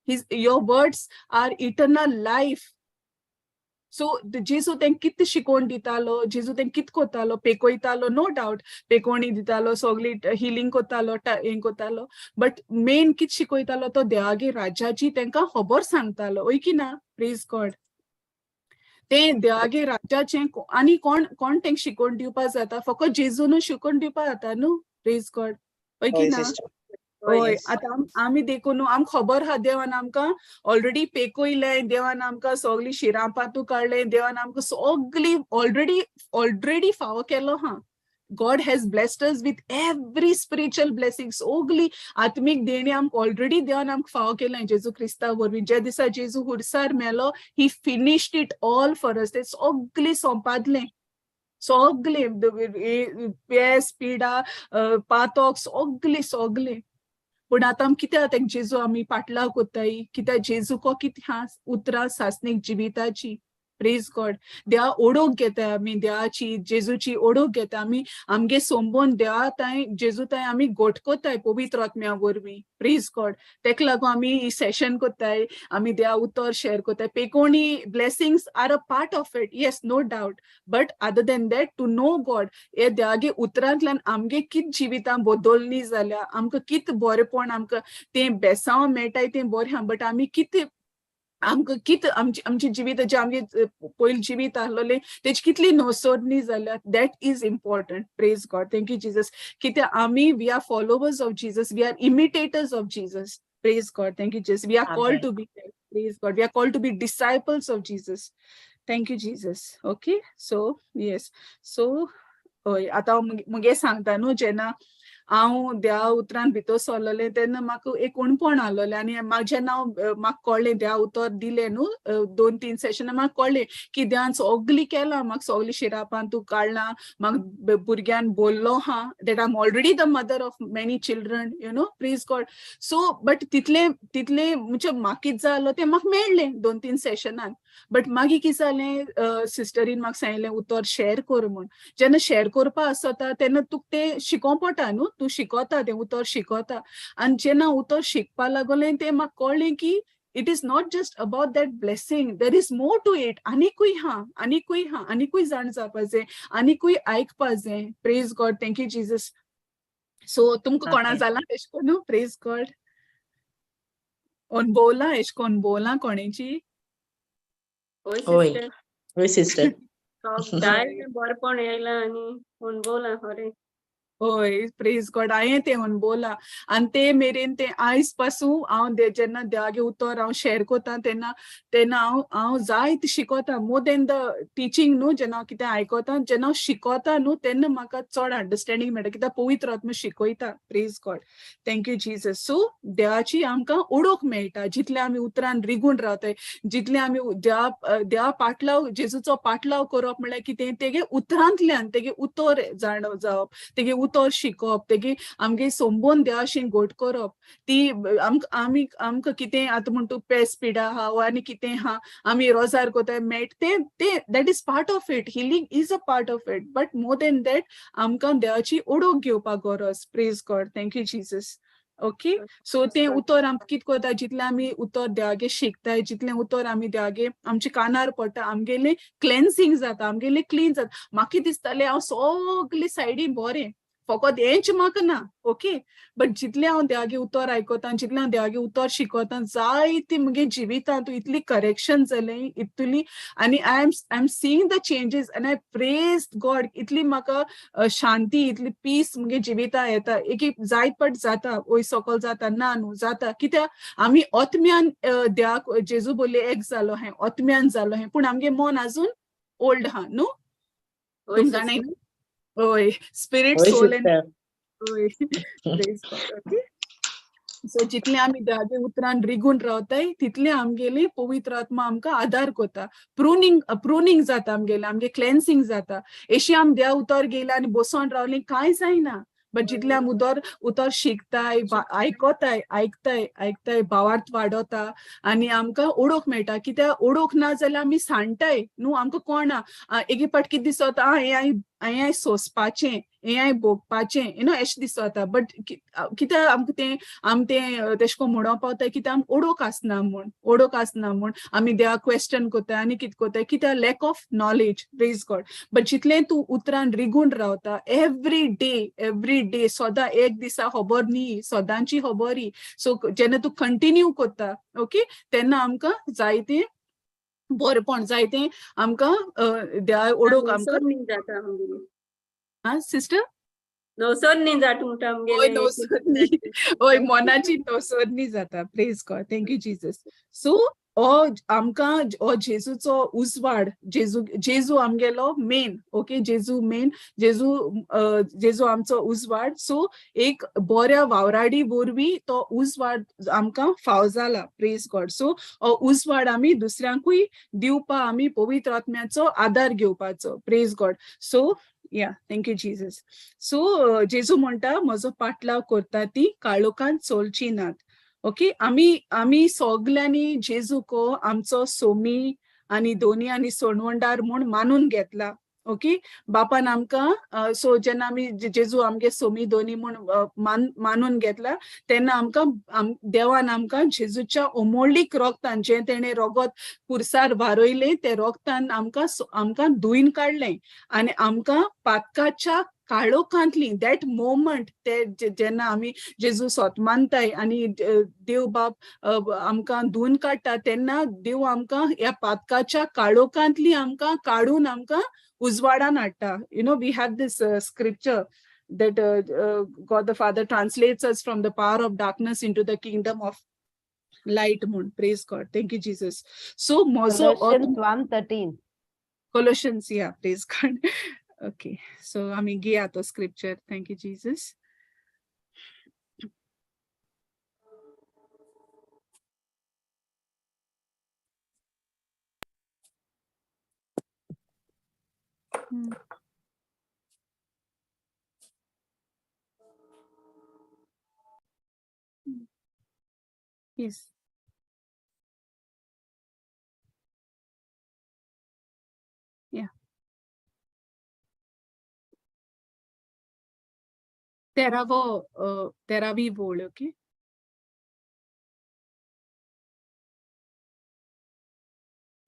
Your words are eternal life. So जेजू तेंक कित शिकोवन दितालो, जेजू तेंक कित कोतालो, पेकोयतालो, नो डाउट, पेकोवणी दितालो, सगळी हिलिंग कोतालो, हें कोतालो. बट मेन कित शिकोयतालो, तो देवागे राज्याची तेंकां खबर सांगतालो, वय की ना. Praise God. तें देवागे राज्याचें आनी कोण तेंक शिकोवन दिवपा जाता, फकत जेजूनच शिकोवन दिवपा जाता न्हू. Praise God. वय की ना. हय. आतां आमी देखून आमकां खबर आहा देवान आमकां ऑलरेडी पेकोयलें, देवान आमकां सगळी शिरां पातू काडलें, देवान आमकां सगळी ऑलरेडी फावो केलो हा. God has blessed us with every spiritual blessing. सगळी आत्मीक देणी आमकां ऑलरेडी देवान आमकां फावो केलें जेजू क्रिस्ता वरवीं. जे दिसा जेजू हुडसार मेलो, ही finished it all for us. तें सगळी सोंपादलें. सगळें पेस, पिडा, पातोक सगळें. पूण आतां कित्याक तेंक जेजू आमी पाटलाव कोत्ताय, कित्याक जेजू को कितें हा, उतरां सासणीक जिविताची. Praise God. देवा ओडोक घेताय आमी, देवाची जेजूची ओडोक घेता आमी, आमगे सोंबोन देवा ताय जेजू ताय आमी गोठकोताय पवित्र आत्म्या वरवीं. Praise God. तेका लागून आमी ही सेशन कोत्ताय, आमी देवा उतर शेअर कोत्ताय. पेकोणी blessings are a part of it, yes, no doubt. But other than that to know God, हे देवागे उतरांतल्यान आमगे कित जिवितां बदलली जाल्या, आमकां कित बरेपण आमकां तें बेसांव मेळटाय तें बरें आहा, बट आमी कित आमकां कित आमची जिवीत जे आमगे पयलीं जिवीत आहलोलें तेची कितली नोसोडणी जाल्या, that is important. Praise God. Thank you Jesus. कित्याक आमी we are followers of Jesus, we are imitators of Jesus. Praise God. Thank you, Jesus. We are called to be there. Praise God. We are called to be disciples of Jesus. Thank you, Jesus. Okay. So, yes. So, आता मुगे सांगता न्हू, जेन्ना हांव देवा उतरान भितर सरलोलें तेन्ना म्हाका एक कोणपण आहलोलें, आनी जेन्ना म्हाका कळ्ळें देवा उतर दिलें न्हू 2-3 सेशनां, म्हाका कळ्ळें की देवान सगळी केलां, म्हाका सगळी शिरापान तूं काडलां, म्हाका भुरग्यान बोल्लो हा that I'm already the mother of many children, you know, praise God. So, but तितले म्हणजे म्हाका कितें जालो तें म्हाका मेळ्ळें 2-3 सेशनान. बट मागीर कितें जालें, सिस्टरीन म्हाका सांगलें उतर शेअर कर म्हूण. जेन्ना शेअर करपा आसता तेन्ना तुका तें शिकोवं पडटा न्हू, तूं शिकोता तें उतर शिकोता. आनी जेन्ना उतर शिकपा लागलें तें म्हाका कळ्ळें की it is not just about that blessing, there is more to it. आनीकूय जाण जावपा जाय, आनीकूय आयकपा जाय. Praise God. Thank you Jesus. So तुमकां कोणा जालां एश कोन्न? Praise God. अनुभवलां एश कोन्न अनुभवलां कोणेची? होय सिस्टर. जाय बरेपण येयलां आनी अनुभवलां खरें. होय, प्रेज गॉड. हांवें तें अनुभवलां आनी ते मेरेन तें आयज पासून हांव जेन्ना देवागे उतर हांव शेअर कोता तेन्ना हांव जायत शिकोता. मोर देन द टिचींग न्हू, जेन्ना हांव कितें आयकोता, जेन्ना हांव शिकोता न्हू तेन्ना म्हाका चड अंडरस्टँडींग मेळटा, कित्याक पवित्र आत्मा शिकयता. Praise God. Thank you Jesus. So देवाची आमकां ओळख मेळटा जितले आमी उतरान रिगून रावताय, जितले आमी देवा पाटलाव, जेजूचो पाटलाव करप म्हळ्यार कितें, तेगे उतरांतल्यान तेगे उतर जाणव जावप, तेगे उतर शिकप, तेगे आमगे सोंबोन देवाशी घोट करप. ती आमकां कितें आतां म्हणटा पेस पिडा आहा वा आनी कितें आहा, आमी रोजार कोताय मेट ते that is part of it. Healing is a part of it. But more than that आमकां देवाची ओळख घेवपाक गरज. Praise God. Thank you Jesus. Okay. So तें उतर आमकां कितें करता, जितलें आमी उतर देवागे शिकताय, जितलें उतर आमी देवागे आमच्या कानार पडटा, आमगेलें क्लेन्सिंग जाता, आमगेलें क्लीन जाता. म्हाका दिसतालें हांव सगळे सायडीन बरें, फकत हेंच म्हाका ना. ओके. बट जितलें हांव देवागे उतर आयकोता, जितलें हांव देवागे उतर शिकोता, जायती मुगे जिवितांत इतली करेक्शन जालें, इतली, आनी I am seeing the changes and I praise God. इतली म्हाका शांती, इतली पीस मुगे जिवितां येता. एक जायत पाट जाता वय सकल जाता, ना न्हू जाता, कित्याक आमी आत्म्यान देवाक जेजू बोल्ले एक जालो हाय, आत्म्यान जालो हाय, पूण आमगे मन आजून ओल्ड आहा न्हू. तुमी जाणाय न्हू? होय, स्पिरीट, सोल एंड होय. Praise God. ओके. सो जितले आमी देवागे उतरान रिगून रावताय तितले आमगेली पवित्र आत्मा आमकां आदार कोता. प्रूनिंग जाता आमगे क्लेन्सिंग जाता. एशी आमी देवा उतर गेला आनी बसोन रावली कांय जायना. बट जितले आमी उतर शिकताय, आयकताय, भावार्थ वाडोता आनी आमकां ओळख मेळटा. कित्याक ओळख ना जाल्यार आमी सांडटाय न्हू, आमकां कळना. एके पाट कितें दिसता, हें हांवें सोंसपाचें, हें हांवें भोगपाचें, यू नो, एशें दिसता. बट कित्याक आमकां तें तेश कोन्न म्हणोन पावताय, कित्याक आमकां ओळख आसना म्हूण आमी देवा क्वेश्चन कोताय आनी कितें कोताय, कित्याक lack of knowledge. Praise God. But जितलें तूं उतरान रिगून रावता एवरी डे सदां एक दिसा खबर न्ही, सदांची खबर ही. सो जेन्ना तूं कंटिन्यू कोता, ओके, तेन्ना आमकां जायतें बरेपण, जायतें आमकां देवा ओळख आमकां जाता. सिस्टर नवसोदणी जाता म्हणटा होय, नवसोदणी. होय, मनाची नवसोदणी जाता. Praise God. Thank you Jesus. So आमकां जेजूचो उजवाड, जेजू आमगेलो मेन. ओके. जेजू आमचो उजवाड. सो एक बऱ्या वावराडी वरवीं तो उजवाड आमकां फाव जाला. Praise God. सो उजवाड आमी दुसऱ्यांकूय दिवपा, आमी पवित्र आत्म्याचो आदार घेवपाचो. Praise God. So thank you Jesus. So जेजू म्हणटा, म्हजो पाटलाव करता ती काळोखान चलची नात. ओके. आमी सगल्यांनी जेजूको आमचो सोमी आणि दोनी आणि सोणवंडार म्हूण मानून घेतला. ओके, बापान आमकां सो जेन्ना आमी जेजू आमगे सोमी दोनी म्हूण मानून घेतला तेन्ना आमकां देवान आमकां जेजूच्या अमोळीक रोगतान जे तेणे रोगत कुर्सार वारोयले ते रोगतान आमकां धुयन काडलें आनी आमकां पातकाच्या काळोखांतली दॅट मोमेंट ते जेन्ना आमी जेजू सोत मानताय आनी देव बाप आमकां धुवन काडटा तेन्ना देव आमकां ह्या पातकाच्या काळोखांतली आमकां काडून आमकां उजवाडान हाडटा. You know, we have this scripture that God the Father translates us from the power of darkness into the kingdom of light. Praise God. Thank you, Jesus. So, Colossians 1:13. Colossians, yeah, praise God. Okay, so आमी घेया तो scripture. Thank you, Jesus. Yes. Yeah. तेरावी ओळ. Okay.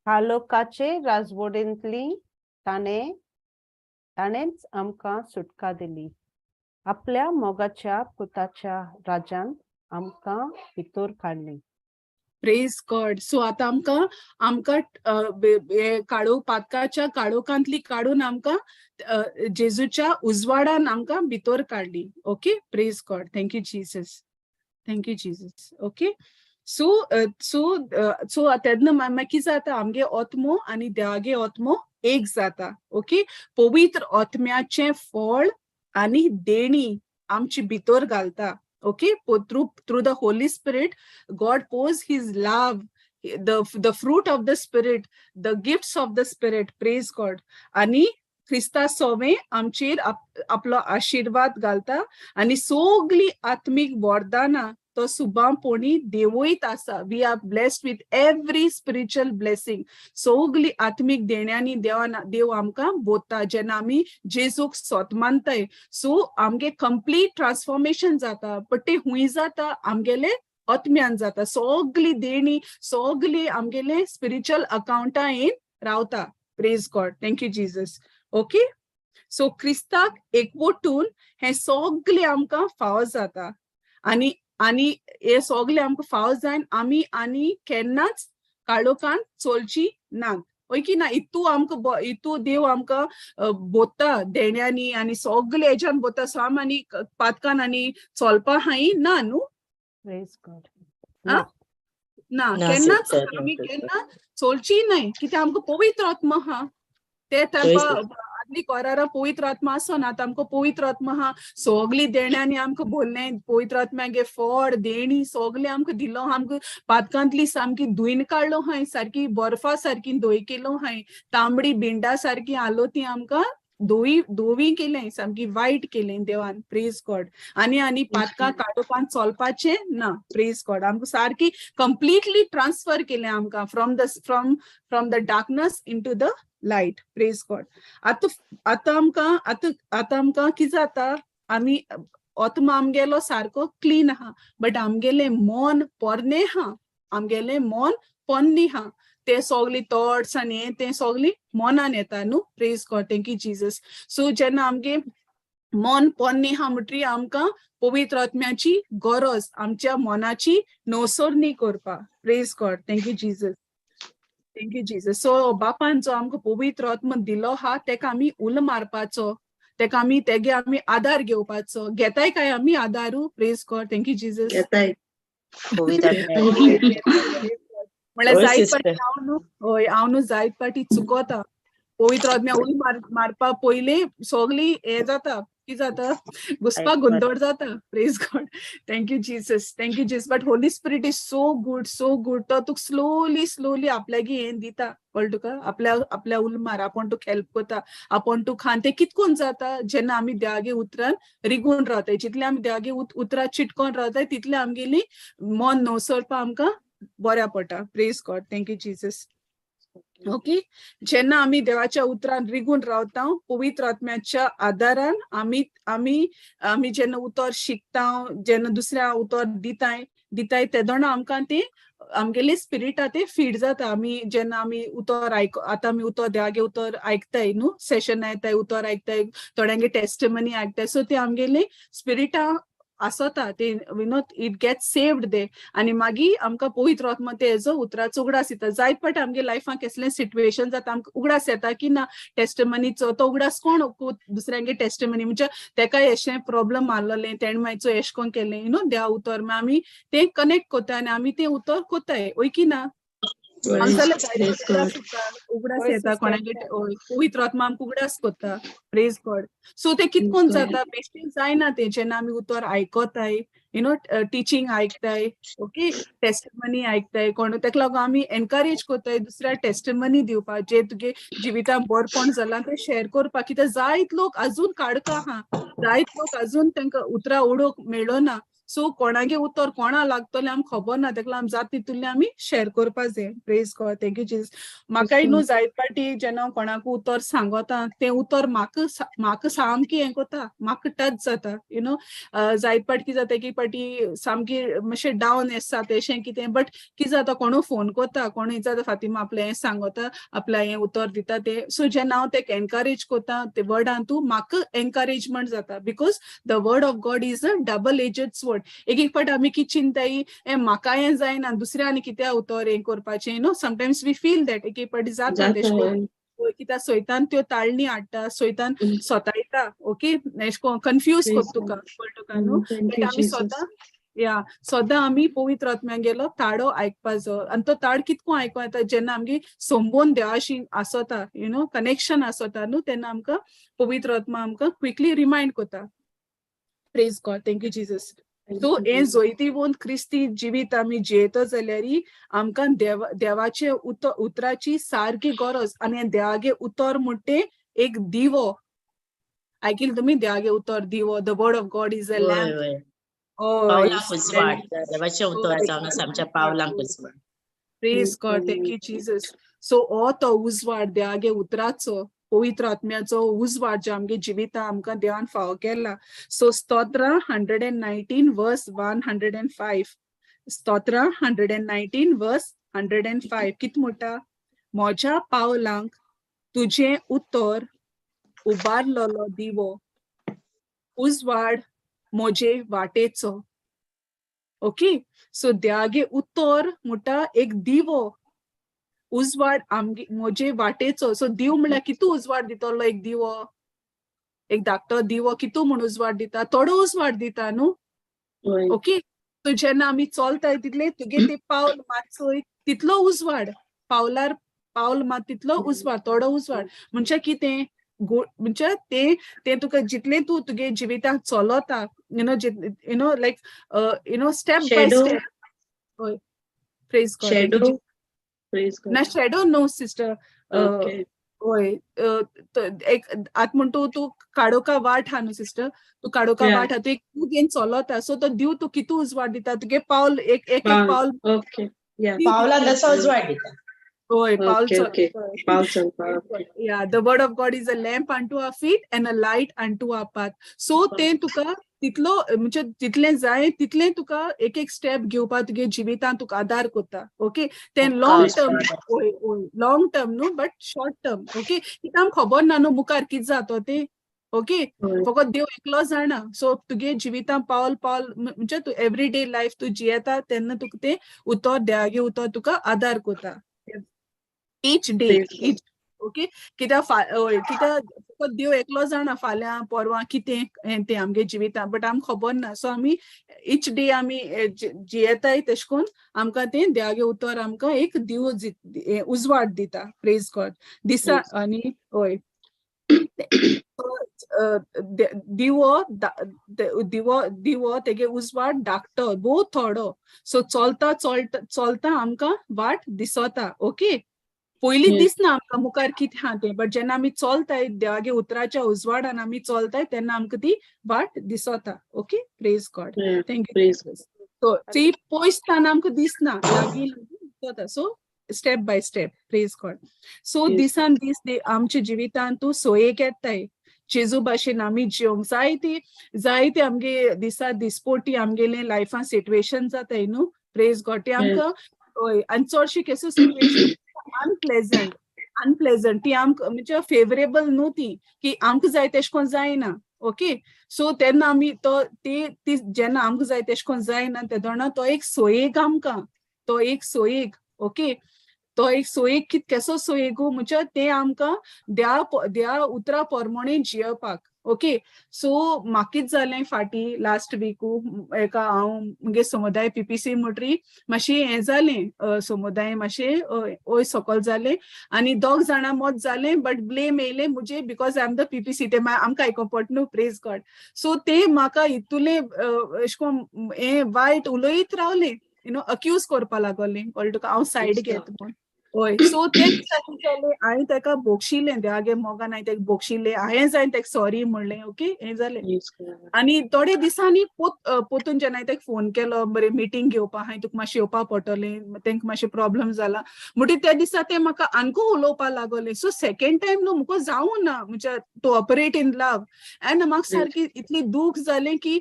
काळोखाचे राजवटींतली ताणेच आमकां सुटका दिली. आपल्या मोगाच्या पुताच्या राजान आमकां भितर काडली. Praise God. सो आता आमकां पातकाच्या काळोखांतली काडून आमकां जेजूच्या उजवाडान आमकां भितर काडली. Okay, praise God. Thank you Jesus. Thank you Jesus. Okay, so तेन्ना मागीर कितें जाता, आमगे आत्मो आनी देवागे आत्मो एक जाता. ओके, पवित्र आत्म्याचें फळ आनी देणी आमची भितर घालता. Okay, through the Holy Spirit, God pours His love, the fruit of the Spirit, the gifts of the Spirit. Praise God. आणि ख्रिस्ता सोवे आमचेर आपलो आशीर्वाद घालता आनी सगळी आत्मीक वरदानां तो सुबांपोणी देवयत आसा. We are blessed with every spiritual blessing. सगळी आत्मीक देण्यांनी देव आमकां बोता जेन्ना आमी जेजूक सोत मानताय. सो आमगे कंप्लीट ट्रान्सफॉर्मेशन जाता, पण ते हुंय जाता आमगेले आत्म्यान जाता. सगळी देणी सगळी आमगेले स्पिरिच्युअल अकाउंटां येवन रावता. Praise God. Thank you Jesus. Okay, so क्रिस्ताक एकवटून हे सगळे आमकां फावो जाता आनी हे सगळे आमकां फावो जायन आमी आनी केन्नाच काळोखान चलची नात. ओय की ना, इतू देव आमकां बोता देण्यांनी आनी सगळे हेच्यान बोता. सो आनी पातकान आनी चलपा हाय ना न्हू. Praise God. ना केन्नाच आमी केन्ना चलची न्हय, कित्याक आमकां पवित्र आत्मा हा. ते आदली कोरारा पवित्र आत्मा आसोना, आतां आमकां पवित्र आत्मा हा. सगळी देण्यांनी आमकां भरलें. पवित्र आत्म्यागे फळ देणी सगळे आमकां दिलो. आमकां पातकांतली सामकी धुयन काडलो हाय, सारकी बर्फा सारकी धोय केलो हाय. तांबडी बिंडा सारकी आलो ती आमकां धोवी केलें, सामकी वायट केलें देवान. Praise God. आनी पातकां काडोवपान चलपाचें ना. Praise God. आमकां सारकी कंप्लीटली ट्रान्सफर केलें आमकां from the darkness into the light. Praise God. आतां आमकां कितें जाता, आमी आत्मा आमगेलो सारको क्लीन आहा, बट आमगेलें मन पोरनें हा. आमगेलें मन पोन्नी हा. ते सगळी थॉट्स आनी ते सगळी मनान येता न्हू. Praise God. Thank you Jesus. So जेन्ना आमगे मन पोन्नी हा म्हणटरी आमकां पवित्र आत्म्याची गरज आमच्या मनाची नवसरणी करपा. Praise God. Thank you Jesus. Thank you Jesus. So बापान जो आमकां पवित्र आत्मा दिलो हा तेका आमी उलो मारपाचो, तेगे आमी आदार घेवपाचो. घेताय काय आमी आदारू. Praise God. Thank you Jesus. म्हळ्यार जायत पाटी हांव न्हू जायत पाटी चुकोता. पवित्र आत्म्या उलो मारपा पयली सगळी हे जाता, कितें जाता, घुसपा गोंदळ जाता. Praise God. Thank you Jesus. Thank you Jesus. But holy spirit is so good, so good. तो तुका स्लोली आपल्यागे हें दिता. कळ्ळें तुका, आपल्या उलमार आपूण तुका हेल्प करता. आपूण तुका खान तें कितकोन जाता, जेन्ना आमी देवागे उतरान रिगून रावताय. जितले आमी देवागे उतरां चिटकोन रावताय तितले आमगेली मन नवसरपा आमकां बऱ्या पडटा. Praise God. Thank you Jesus. Okay, जेन्ना आमी देवाच्या उतरान रिगून रावता पवित्र आत्म्याच्या आदारान आमी जेन्ना उतर शिकता, जेन्ना दुसऱ्या उतर दिताय ते दोना आमकां ते आमगेले स्पिरिटा ते फीड जाता. आमी जेन्ना आमी उतर आतां आमी उतर देवागे उतर आयकताय न्हू, सेशन येताय उतर आयकताय, थोड्यांगे टेस्टिमनी आयकताय, सो ते आमगेले स्पिरिटा आसता ते इट गेट सेव्ड दे. आनी मागीर आमकां पवित्र आत्मा ते हेजो उतराचो उगडास येता. जायत पाट आमगे लायफान कसलें सिट्युएशन जाता आमकां उगडास येता की ना टेस्टिमनीचो तो उगडास कोण दुसऱ्यांगे टेस्टिमनी म्हणजे तेकाय अशें प्रॉब्लम आसलोलें तेणें मागीर एश कोन केलें देवा उतर मागीर आमी ते कनेक्ट कोत्ताय आनी आमी ते उतर कोत्ताय, वय की ना. आमचो उगडास येता कोणागे पवित्र आत्मा आमकां उगडास कोत्ता. Praise God. सो ते कितकोन जाता बेश्टेन जायना ते जेन्ना आमी उतर आयकोताय टिचींग आयकताय, ओके, टेस्टिमनी आयकताय कोण, तेका लागून आमी एनकरेज कोत्ताय दुसऱ्या टेस्टिमनी दिवपा जे तुगे जिवितान बरपण जालां ते शेअर करपा. कित्याक जायत लोक अजून काडका आहा, जायत लोक अजून तांकां उतरां उडोवंक मेळ्ळो ना. सो कोणागे उतर कोणा लागतलें आमकां खबर ना, तेका लागून जाता तितूंतलें आमी शेअर करपा जाय. Praise God. Thank you Jesus. म्हाकाय न्हू जायत पाटी जेन्ना कोणाक उतर सांगता तें उतर म्हाका सामकी हें कोता, म्हाका टच जाता जायत पाटी कितें जाता एक पाटी सामकी मातशें डावन आसता तेशें कितें, बट कितें जाता कोणू फोन कोता, कोणू कितें जाता फातिमा आपलें हें सांगता, आपलें हें उतर दिता तें. सो जेन्ना हांव तेका एनकरेज कोता ते वर्डान तूं म्हाका एनकरेजमेंट जाता, because the word of God is a double aged sword. एक पाट आमी कितें चिंताय म्हाका हें जायना दुसऱ्या आनी कित्या उतर हें करपाचें समटायम्स वी फील दॅट एक पाटी जाता तेशें कोन्न. कित्याक सैतान त्यो ताळणी हाडटा, सैतान सोतायता, ओके, एशें कोन्न कन्फ्यूज कोत्ता तुका कळटा न्हू. बट आमी सोदां आमी पवित्र आत्म्यागेलो ताडो आयकपा जायो. आनी तो ताड कितको आयको येता जेन्ना आमगे संबोन देवाशी आसता कनेक्शन आसता न्हू, तेन्ना आमकां पवित्र आत्मा आमकां क्विकली रिमाइंड कोता. Praise God. Thank you Jesus. So हें जोयती वोन क्रिस्ती जिवीत आमी जियेतो जाल्यार आमकां देवाचे उतराची सारकी गरज. आनी देवागे उतर म्हणटे एक दिवो. आयकिल तुमी देवागे उतर दिवो. The word of God is a lamp. Praise God. Thank you Jesus. So हो तो उजवाड देवागे उतराचो पवित्र आत्म्याचो उजवाड जे आमगे जिविता आमकां देवान फावो केला. सो स्तोत्र 119 वर्स 105. स्तोत्र 119 वर्स 105 कित म्हणटा, म्हज्या पावलांक तुझें उतर उबारलोलो दिवो, उजवाड म्हजे वाटेचो. ओके, सो देवागे उतर म्हणटा एक दिवो, उजवाड आमगे म्हजे वाटेचो. सो दिव म्हळ्यार कितू उजवाड दितलो एक दिवो, एक धाकटो दिवो कितू म्हूण उजवाड दिता, थोडो उजवाड दिता न्हू. ओके, सो जेन्ना आमी चलताय तितले तुगे ते पावल मात चोय तितलो उजवाड, पावल मात तितलो उजवाड, थोडो उजवाड. म्हणजे कितें म्हणजे ते तुका जितले तूं तुगे जिवितांत चलता लायक स्टेप बाय स्टेप. हय, प्रेज गॉड. ना शेडो नो सिस्टर. हय, एक आत म्हण तूं काडोका वाट हा न्हू सिस्टर, तूं काडोका वाट हा, तूं एक तूं घेवन चलता. सो तो दिव तूं कितू उजवाड दिता तुगे पावल एक पावल उजवाड दिता. हय, पावल या the word of God is a lamp unto our feet and a light unto our path. So तें तुका तितलो म्हणजे जितलें जाय तितलें तुका एक स्टेप घेवपा तुगे जिवितांत तुका आदार कोता. ओके, तें लॉंग टर्म न्हू, बट शॉर्ट टर्म. ओके, कित्याक आमकां खबर ना न्हू मुखार कितें जातो तें. ओके, फकत देव एकलो जाणा. सो तुगे जिवितांत पावल म्हणजे तूं एवरीडे लायफ तूं जियेता तेन्ना तुका तें उतर देवागे उतर तुका आदार कोता ईच डे. ओके, कित्याक फकत देव एकलो जाणा फाल्यां परवां कितें तें आमगे जिवितांत, बट आमकां खबर ना. सो आमी ईच डे आमी जियेताय तेश कोन आमकां तें देवागे उतर आमकां एक दिवो उजवाड दिता. Praise God. दिसा आनी हय दिवो तेगे उजवाड धाकटो भोव थोडो. सो चलता आमकां वाट दिसता. ओके, पयलीं दिसना आमकां मुखार कितें हा तें, बट जेन्ना आमी चलताय देवागे उतराच्या उजवाडान आमी चलताय तेन्ना आमकां ती वाट दिसता. Okay, praise God. Thank you. So ती पयसतान आमकां दिसना, लागीं दिसता. So step by step praise God. So दिसान दीस आमच्या जिवितांत तूं सोयेक येताय जेजू भाशेन आमी जिवंक जायती आमगे दिसा दिसपोटी आमगेले लायफान सिच्युएशन जाताय न्हू प्रेज गॉड. ते आमकां हय आनी चडशी केसो सिच्युएशन अनप्लेजंट ती आमकां म्हणजे फेवरेबल न्हू ती की आमकां जाय तेश कोन जायना. ओके सो तेन्ना आमी ती जेन्ना आमकां जाय तेश कोन जायना तेदोना तो एक सोयेक आमकां तो एक सोयेक. ओके तो एक सोयेक कित केसो सोयेगू म्हणजे ते आमकां द्या उतरा पोरमोणे जियेवपाक. ओके सो म्हाकीच जालें फाटी लास्ट वीकू एका हांव मुगे समुदाय PPC म्हुटरी मातशें हें जालें समुदाय मातशें वयर सकयल जालें आनी 2 जाणां मोत जालें बट ब्लेम येयलें मुजे because I am the PPC. ते आमकां आयको पडटा प्रेज गॉड. सो ते म्हाका इतुलें एश कोन्न हें वायट उलयत रावलें अक्यूज करपा लागोलें कळटा हांव सायड घेत म्हूण. हय सो ते दिसांनी जालें हांवें तेका बोगशिलें देवागे मोगान हांवें तेका बोगशिलें हांवें जायन तेका सॉरी म्हणलें. ओके हें जालें आनी थोडे दिसांनी पोतून जेन्ना हांवें तेका फोन केलो बरें मिटींग घेवपा हांवें तुका मातशें येवपा पडटलें तेंका मातशें प्रॉब्लम जाला म्हणटी त्या दिसा ते म्हाका आनको उलोवपा लागोले. सो सेकंड टायम न्हू मुको जावं ना म्हणजे to operate in love and म्हाका सारकी इतली दूख जालें की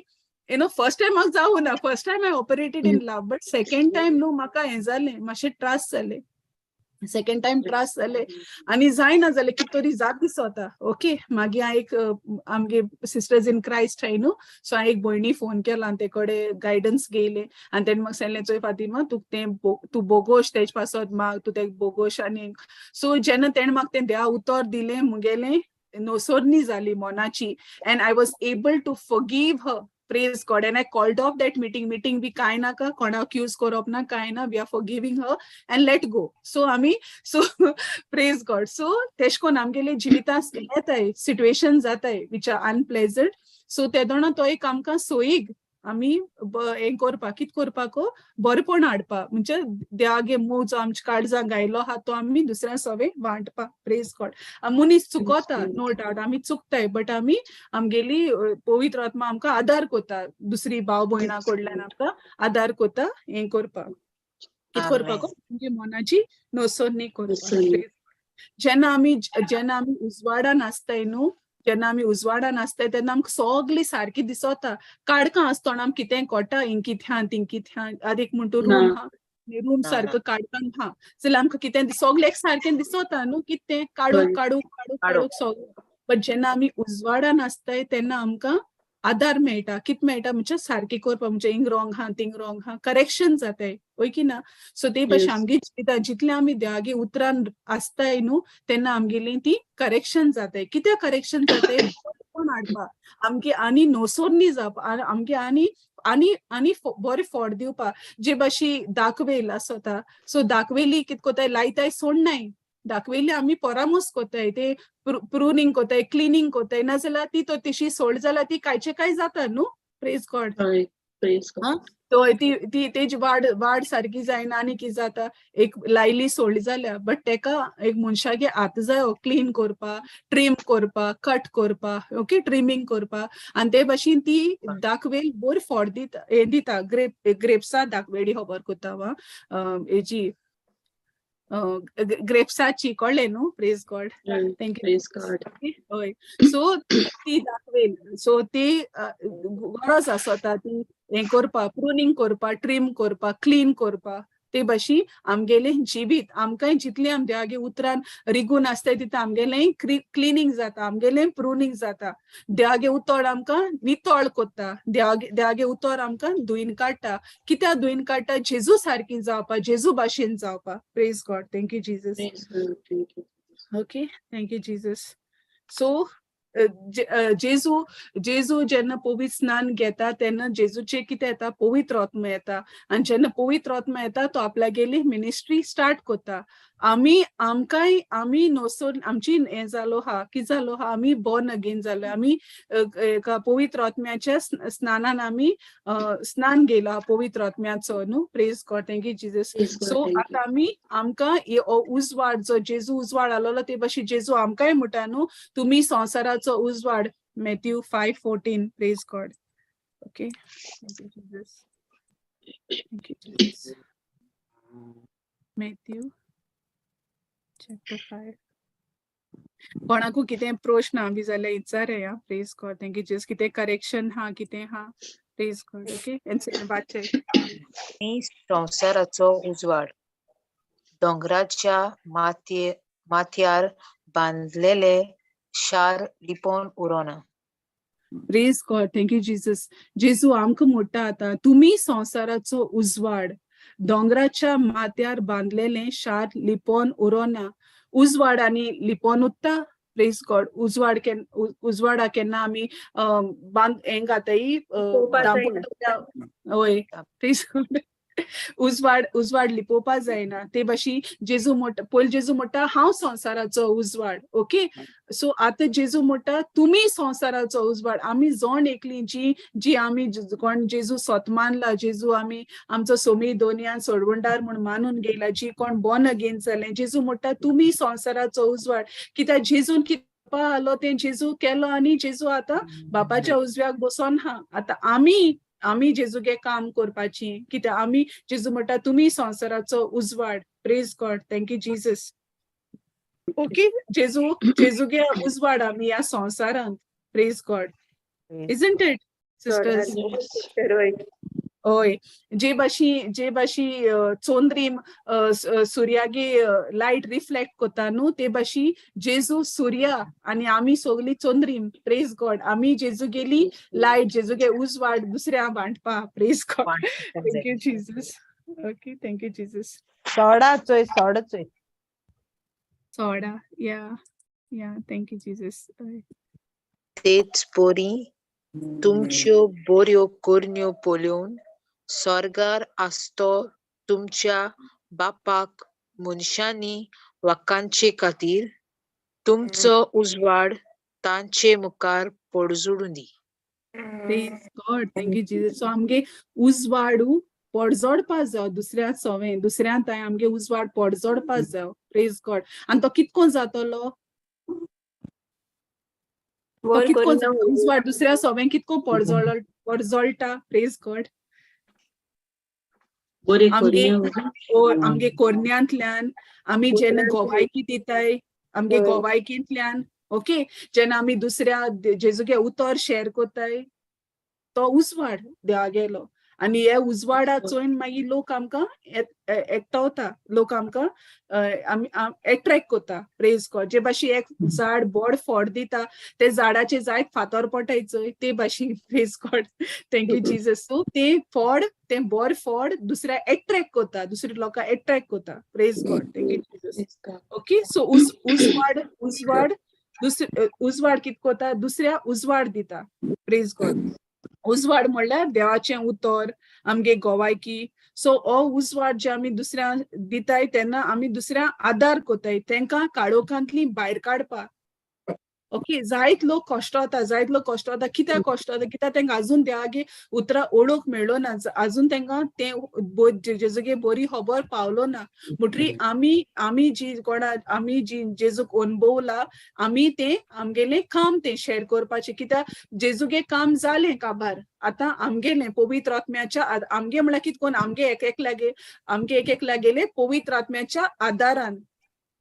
फर्स्ट टायम म्हाका जावं ना. फर्स्ट टायम हांवें operated in love but second time न्हू म्हाका हें जालें मातशें त्रास जाले. सेकंड टायम त्रास जाले आनी जायना जालें कित तरी जात दिसोता. ओके मागीर हांवें एक आमगे सिस्टर्स इन क्रायस्ट हाय न्हू सो हांवें एक भयणी फोन केलो आनी ते कडेन गायडन्स घेयलें आनी तेणें म्हाका सांगलें चोय फातिमा तूं बोगोश तेज पासत माग तूं तेका बोगोश आनी सो जेन्ना तेणें म्हाका तें देवा उतर दिलें मुगेलें नोसोरनी जाली मोनाची and I was able to forgive her. Praise God. And I called off that meeting बी कांय नाका कोणा अक्यूज करप ना कांय ना. We are forgiving her and let go. So आमी सो प्रेज गॉड. सो तेश कोन आमगेले जिवितांत येताय सिच्युएशन जाताय विच आर अनप्लेजंट. सो तेदोना तो एक आमकां सोयीक आमी हें करपा कित करपाक बरेपण हाडपा म्हणजे देवागे मोग जो आमच्या काळजांत गायलो आहा तो आमी दुसऱ्या सवे वांटपा. Praise God. मनीस चुकोता नो डावट आमी चुकताय बट आमी आमगेली पवित्र आत्मा आमकां आदार कोता दुसरी भाव भयणां कडल्यान आमकां आदार कोता हें करपाक कित करपाक म्हणजे मोनाची नोसोरणी करपाक. जेन्ना आमी उजवाडान आसताय न्हू जेन्ना आमी उजवाडान आसताय तेन्ना आमकां सगळीं सारकी दिसोता. काडकां आसतना आमी कितें कोटा हिंग कितें थिंग कितें आदीक म्हणटा रूम हा रूम सारको काडकान हा जाल्यार आमकां कितें सगळें सारकें दिसोता न्हू कितें काडूक सगळें. बट जेन्ना आमी उजवाडान आसताय तेन्ना आमकां आदार मेळटा कित मेळटा म्हणजे सारकी करपा म्हणजे हिंग रॉंग हा थिंग रॉंग हा करेक्शन जाताय वय की ना. सो ते भाशेन आमगे जिवितांत जितलें आमी देवागे उतरान आसताय न्हू तेन्ना आमगेली ती करेक्शन जाताय. कित्याक करेक्शन जाताय बरेपण हाडपा आमगे आनी नोसोरणी जावपा आमगे आनी बरें फोड दिवपा जे भाशी दाखवेल आसता. सो दाखवेली कित कोताय लायताय सोडनाय दाखवेली आमी परामोस कोताय ते प्रूनिंग कोताय क्लिनींग कोताय नाजाल्यार ती तो तशी सोड जाल्यार ती कांयचे काय जाता न्हू. Praise God. तो ती तेजी वाड सारकी जायना आनी कितें जाता एक लायली सोडली जाल्यार बट तेका एक मनशागे हात जाय क्लीन करपा ट्रीम करपा कट करपा ओके ट्रिमींग करपा आनी ते भाशेन ती दाखवेल बरी फोड दिता ग्रेप्सां दाखवेली खबर कोता वा हेजी ग्रेप्साची कळ्ळें न्हू. Praise God. थँक्यू. हय सो ती दाखवेल सो ती गरज आसता ती हें करपा प्रूनिंग करपा ट्रीम करपा क्लीन करपा. ते भाशी आमगेलें जिवीत आमकांय जितलें आमी देवागे उतरान रिगून आसताय तितलें आमगेलें क्लिनींग जाता आमगेलें प्रूनिंग जाता. देवागे उतर आमकां नितळ कोत्ता देवागे उतर आमकां धुयन काडटा. कित्याक धुयन काडटा जेजू सारकी जावपा जेजू भाशेन जावपा. Praise God. Thank you Jesus. Okay thank you Jesus. So जेजू जेन्ना पवित्र स्नान घेता तेन्ना जेजूचे कितें येता पवित्र आत्मा येता आनी जेन्ना पवित्र आत्मा येता तो आपल्यागेली मिनिस्ट्री स्टार्ट कोता. आमी नोसोन आमची हें जालो हा कितें जालो हा आमी बॉर्न अगेन जालो आमी पवित्र आत्म्याच्या स्नानान आमी स्नान घेयलो हा पवित्र आत्म्याचो न्हू. Praise God. Thank you Jesus. So आतां आमकां उजवाड जो जेजू उजवाड आलोलो ते भाशेन जेजू आमकांय म्हणटा न्हू तुमी संवसाराचो उजवाड. Matthew 5:14. Praise God. Okay thank you Jesus. Thank you Jesus. Matthew chapter 5. कोणाकू कितें प्रश्न बी जाल्यार विचारया. Praise God. Thank you Jesus. कितें करेक्शन हा कितें हा. Praise God. ओके. वाचय. मी संसाराचो उजवाड दोंगराच्या माथ्यार बांदलेले शार लिपोवन उरोना. Praise God. Thank you Jesus. जेजू आमकां म्हणटा आता तुम्ही संसाराचो उजवाड दोंगराच्या माथ्यार बांदलेले शार लिपोवन उरोना. उजवाड आनी लिपोवन उत्ता. Praise God. उजवाडा केन्ना आमी बांद हें घाताय वय. Praise God. उजवाड लिपोवपा जायना. ते भाशी जेजू म्हणटा पयलीं जेजू म्हणटा हांव संसाराचो उजवाड. ओके. सो आतां जेजू म्हणटा तुमी संसाराचो उजवाड. आमी जोण एकली जी आमी कोण जेजू सोत मानला, जेजू आमी आमचो सोमी दोनयान सोडवंडार म्हूण मानून गेला, जी कोण बॉर्न अगेन जाले, जेजू म्हणटा तुमी संसाराचो उजवाड. कित्याक जेजून कितें आलो तें जेजू केलो आनी जेजू आतां बापाच्या उजव्याक बसोन हा. आतां आमी जेजूगे काम करपाची. कित्याक आमी जेजू म्हणटा तुमी संसाराचो उजवाड. Praise God. Thank you Jesus. Okay. जेजूगे उजवाड आमी ह्या संसारांत. Praise God. Isn't it sisters? ओय. जे भाशी चोंद्रीम सुर्यागे लायट रिफ्लेक्ट कोता न्हू ते भाशी जेजू सुर्या आनी आमी सोगली चोंद्रीम. Praise God. आमी जेजू गेली लायट, जेजूगे उजवाड दुसऱ्या वांटपा. Praise God. Thank you Jesus. Okay. Thank you Jesus. सोडा चोय. सोडा. या थँक्यू जीसस. तेच पोरी तुमच्यो बोऱ्यो कोरण्यो पोलोवन स्वर्गार आसतो तुमच्या बापाक मनशांनी वाकांचे खातीर तुमचो उजवाड तांचे मुखार पडजोडून दी. Praise God. Thank you Jesus. So आमगे उजवाडू पडजोडपा जाय दुसऱ्या सवें, दुसऱ्या थंय आमगे उजवाड पडजोडपा जाय. Praise God. आनी तो कितको जातलो? उजवाड दुसऱ्या सवें कितको पडजोळटा. Praise God. आमगे कोरण्यांतल्यान आमी जेन्ना गोवायकी दिताय आमगे गोवायकींतल्यान. ओके. जेन्ना आमी दुसऱ्या जेजूगे उतर शेअर कोताय तो उजवाड देवागेलो. आनी हे उजवाडा चोयन मागीर लोक आमकां एकठावता. लोक आमकां एट्रॅक्ट कोता. Praise God. जे भाशी एक झाड बोड फोड दिता ते झाडाचे जायत फातर पडटाय चोय ते भाशी. Praise God. Thank you Jesus. So ते बोर फोड दुसऱ्या एट्रॅक्ट कोता, दुसरी लोकां एट्रॅक्ट कोता. Praise God. Thank you Jesus. Okay. So उजवाड कित कोता? दुसऱ्या उजवाड दिता. Praise God. उजवाड म्हणल्यार देवाचें उतर, आमगे गोवायकी. सो हो उजवाड जे आमी दुसऱ्या दिताय तेन्ना आमी दुसऱ्या आदार कोताय तेंकां काळोखांतली भायर काडपा. ओके. जायत लोक कश्ट जाता. कित्याक कश्ट जाता? कित्याक तेंकां आजून देवागे उतरां ओळख मेळ्ळो ना. आजून तेंकां ते जेजूगे बरी खबर पावलो ना. म्हणटरी आमी जी जेजूक अनुभवला आमी ते आमगेलें काम ते शेअर करपाचें. कित्याक जेजूगे काम जालें काबार. आतां आमगेलें पवित्र आत्म्याच्या आमगे म्हळ्यार कितें कोन्न आमगे एक एकल्या गेले पवित्र आत्म्याच्या आदारान.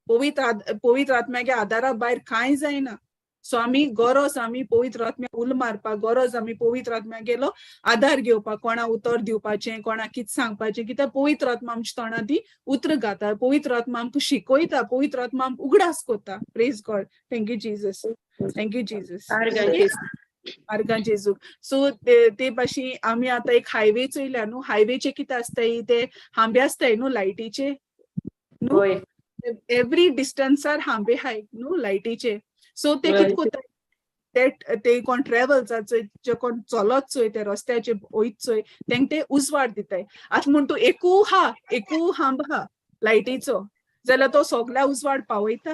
पवित्र आत्म्यागे आदारा भायर कांय जायना. सो आमी पवित्र आत्म्याक उलो मारपाक गरज. आमी पवित्र आत्म्यागेलो आदार घेवपाक, कोणा उतर दिवपाचें, कोणा कितें सांगपाचें. कित्याक पवित्र आत्मा आमच्या तोंडां ती उतर घाता. पवित्र आत्मा आमकां शिकयता. पवित्र आत्मा आमकां उगडास कोता. Praise God. Thank you Jesus. Thank you Jesus. आर्गां जेजू. सो ते भाशी आमी आतां एक हायवे चोयल्या न्हू. हायवेचे कितें आसताय ते हांबे आसताय न्हू लायटीचे न्हू. एवरी डिस्टन्सार हांबे हाय न्हू लायटीचे. सो ते कितें कोताय ते कोण ट्रॅव्हल जाचोय, जे कोण चलत चोय ते रस्त्याचे वयत चोय तेंक ते उजवाड दिताय. आतां म्हण तूं एकू हांब हा लायटीचो जाल्यार तो सोगल्या उजवाड पावयता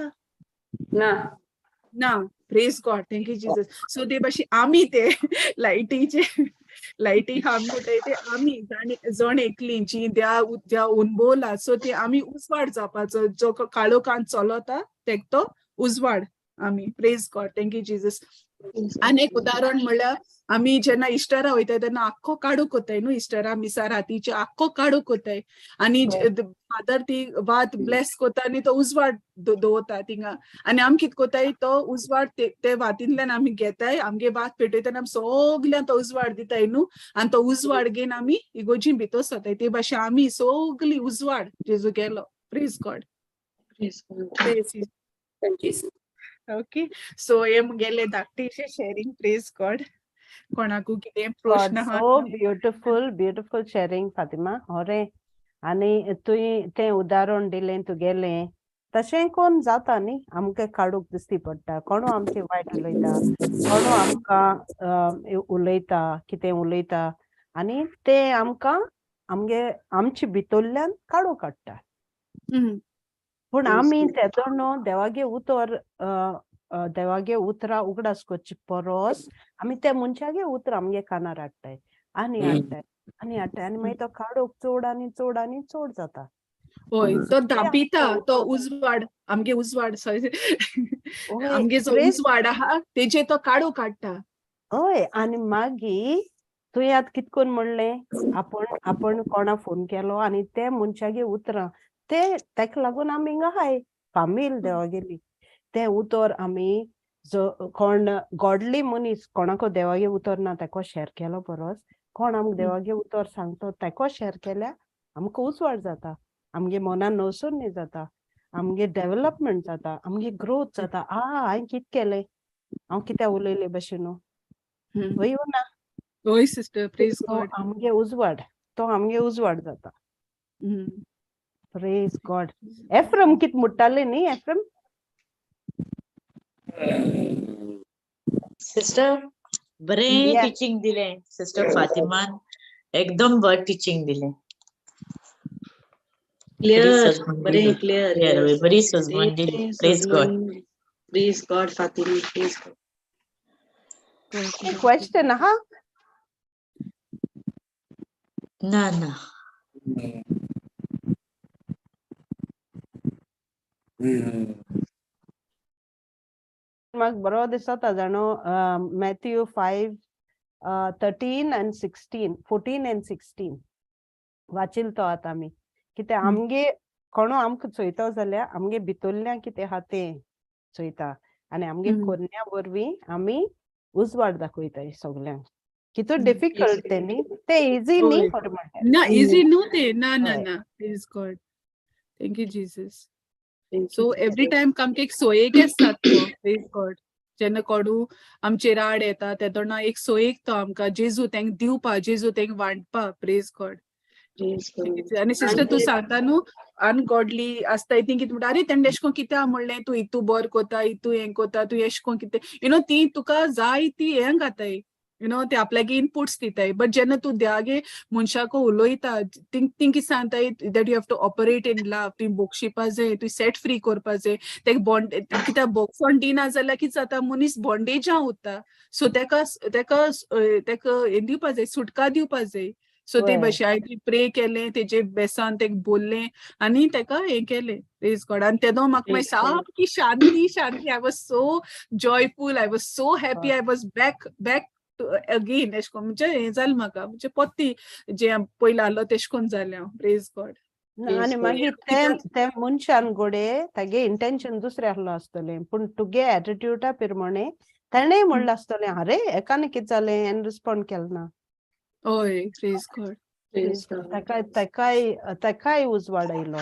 ना. Praise God. Thank you Jesus. So ते भाशी आमी ते लायटी हांब कोताय ते आमी जण एकली जी त्या अनुभवला. सो ते आमी उजवाड जावपाचो. जो काळोखांत चलता तेक तो उजवाड आमी. Praise God. Thank you Jesus. आनी एक उदाहरण म्हणल्यार आम्ही जेन्ना इस्टरा वयताय तेन्ना आख्खो काडूक कोताय न्हू इस्टरा मिसा रातीचे आख्खो काडूक कोताय आनी फादर ती वात ब्लेस कोता आनी तो उजवाड दवरता थिंगा आनी आमी कित कोताय तो उजवाड ते वातींतल्यान आमी घेताय आमगे वात पेटयतना आमी सोगल्यांक तो उजवाड दिताय न्हू आनी तो उजवाड घेवन आमी इगोर्जीन भितर सरताय ते भाशेन आमी सोगली उजवाड जेजू गेलो प्रेज गॉड ओके सो हे मुगेले धाकटेशे शेअरिंग प्रेज गॉड कोणाकू कितें God, प्रश्न आहा so beautiful sharing, Fatima. होरे आणि तुई ते उदाहरण दिलें तुगेलें तशें कोण जाता न्ही आमकां काडूक दिसती पडटा कोणू आमचे वायट उलयता कोणू आमकां उलयता कितें उलयता आनी ते आमकां आमचे भितरल्यान काडूक काडटा पूण आमी तेदो न्हू देवागे उतरां उगडास करची परोस आमी त्या मनशागे उतर आमगे कानार हाडटाय आनी हाडटाय आनी मागीर तो काडूक चड आनी चड आनी चड जाता होय तो दाबिता तो उजवाड आमगे उजवाड सॉरी आमगे जो उजवाड आहा तेजे तो काडूक काडटा हय आनी मागीर तुवें आतां कितकोन म्हणलें आपण कोणा फोन केलो आनी ते मनशागे उतरां तेका लागून आमी हिंगा हाय फामील देवागेली ते उतर आमी कोण गॉडली मनीस कोणाको देवागे उतर ना तेको शेअर केलो बरोस कोण आमकां देवागे उतर सांगतो तेको शेअर केल्यार आमकां उजवाड जाता आमगे मनान नवसोन्नी जाता आमगे डेव्हलपमेंट जाता आमगे ग्रोथ जाता हांवें कित केलें हांव कित्या उलयले भशेन वय ना होय सिस्टर प्रेज गॉड आमगे उजवाड जाता प्रेज गॉड एफ्रम कित मुट्टाले न्ही एफ्रम सिस्टर बरें टिचिंग दिलें सिस्टर फातिमान एकदम बरें टिचिंग दिलें क्लियर बरें क्लियर बरी सजमन दिली praise God Fatima praise God question आहा ना म्हाका बरो दिसता जाणो मॅथ्यू 5:13 and 16 14 and 16 वाचिल तो आतां आमी कितें आमगे कोणू आमकां चोयता जाल्यार आमगे भितरल्यान कितें आहा तें चोयता आनी आमगे कोन्या वरवीं आमी उजवाड दाखयताय सगल्यांक कितू डिफिकल्ट तें न्ही ते इजी न्ही ना इजी न्हू ते ना please God thank you Jesus so every time आमकां एक सोयेक आसता तो प्लीज गॉड जेन्ना कोणू आमचे राड येता तेदोना एक सोयेक तो आमकां जेजू तेंक दिवपा जेजू तेंक वांटपा प्रेज गॉड आनी सिस्टर तूं सांगता न्हू अनगॉडली आसताय ती कितें म्हणटा अरे तेणें एशें कोन्न कित्या म्हणलें तूं हितू बर कोता हितू हें कोता तूं एशें कोन्न कितें ती तुका जाय ती हें घाताय ते आपल्यागे इनपुट्स दिताय बट जेन्ना तूं देवागे मनशाको उलोयता थिंक कितें सांगताय that you have to operate in love तुवें बोगशिपा जाय तुवें सेट फ्री करपा जाय तेका कित्याक बोगसोन दिना जाल्यार कितें जाता मनीस बॉन्डेजां उरता सो तेका हें दिवपा जाय सुटका दिवपा जाय सो ते भाशेन हांवें प्रे केलें तेजे बेसान तेका बोललें आनी तेका हें केलें प्रेज गॉड आनी तेदो म्हाका मागीर सामकी शांती I was so joyful I was so happy I was back again एशें कोन्न म्हणजे हें जालें म्हाका म्हणजे पोत्ती जे पयलीं आहलो तेशें कोन्न जालें हांव प्रेज गॉड आनी मागीर ते मनशान घोडे तेगे इंटेंशन दुसरें आहलो आसतलें पूण तुगे एटिट्यूडा प्रमाणे तेणेंय म्हणलें आसतलें अरे एकान कितें जालें हें रिस्पॉन्ड केलें ना ओय प्रेज गॉड तेकाय उजवाड आयलो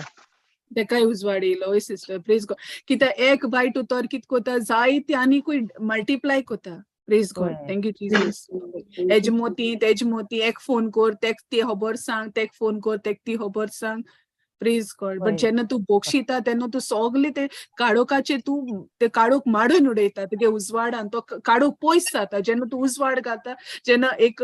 तेकाय उजवाड येयलो ओय सिस्टर प्रेज गॉड कित्याक एक वायट उतर कितें कोता जायती आनीकूय मल्टिप्लाय कोता praise God thank you Jesus hedge मोती एक फोन कोर तेक ती खबर सांग तेक फोन कोर तेक ती खबर सांग प्रेज गॉड बट जेन्ना तूं बोगशिता तेन्ना तूं सोगलें ते काडोकाचे तूं ते काडोक माडून उडयता तुगे उजवाडान तो काडोक पयस जाता जेन्ना तूं उजवाड घालता जेन्ना एक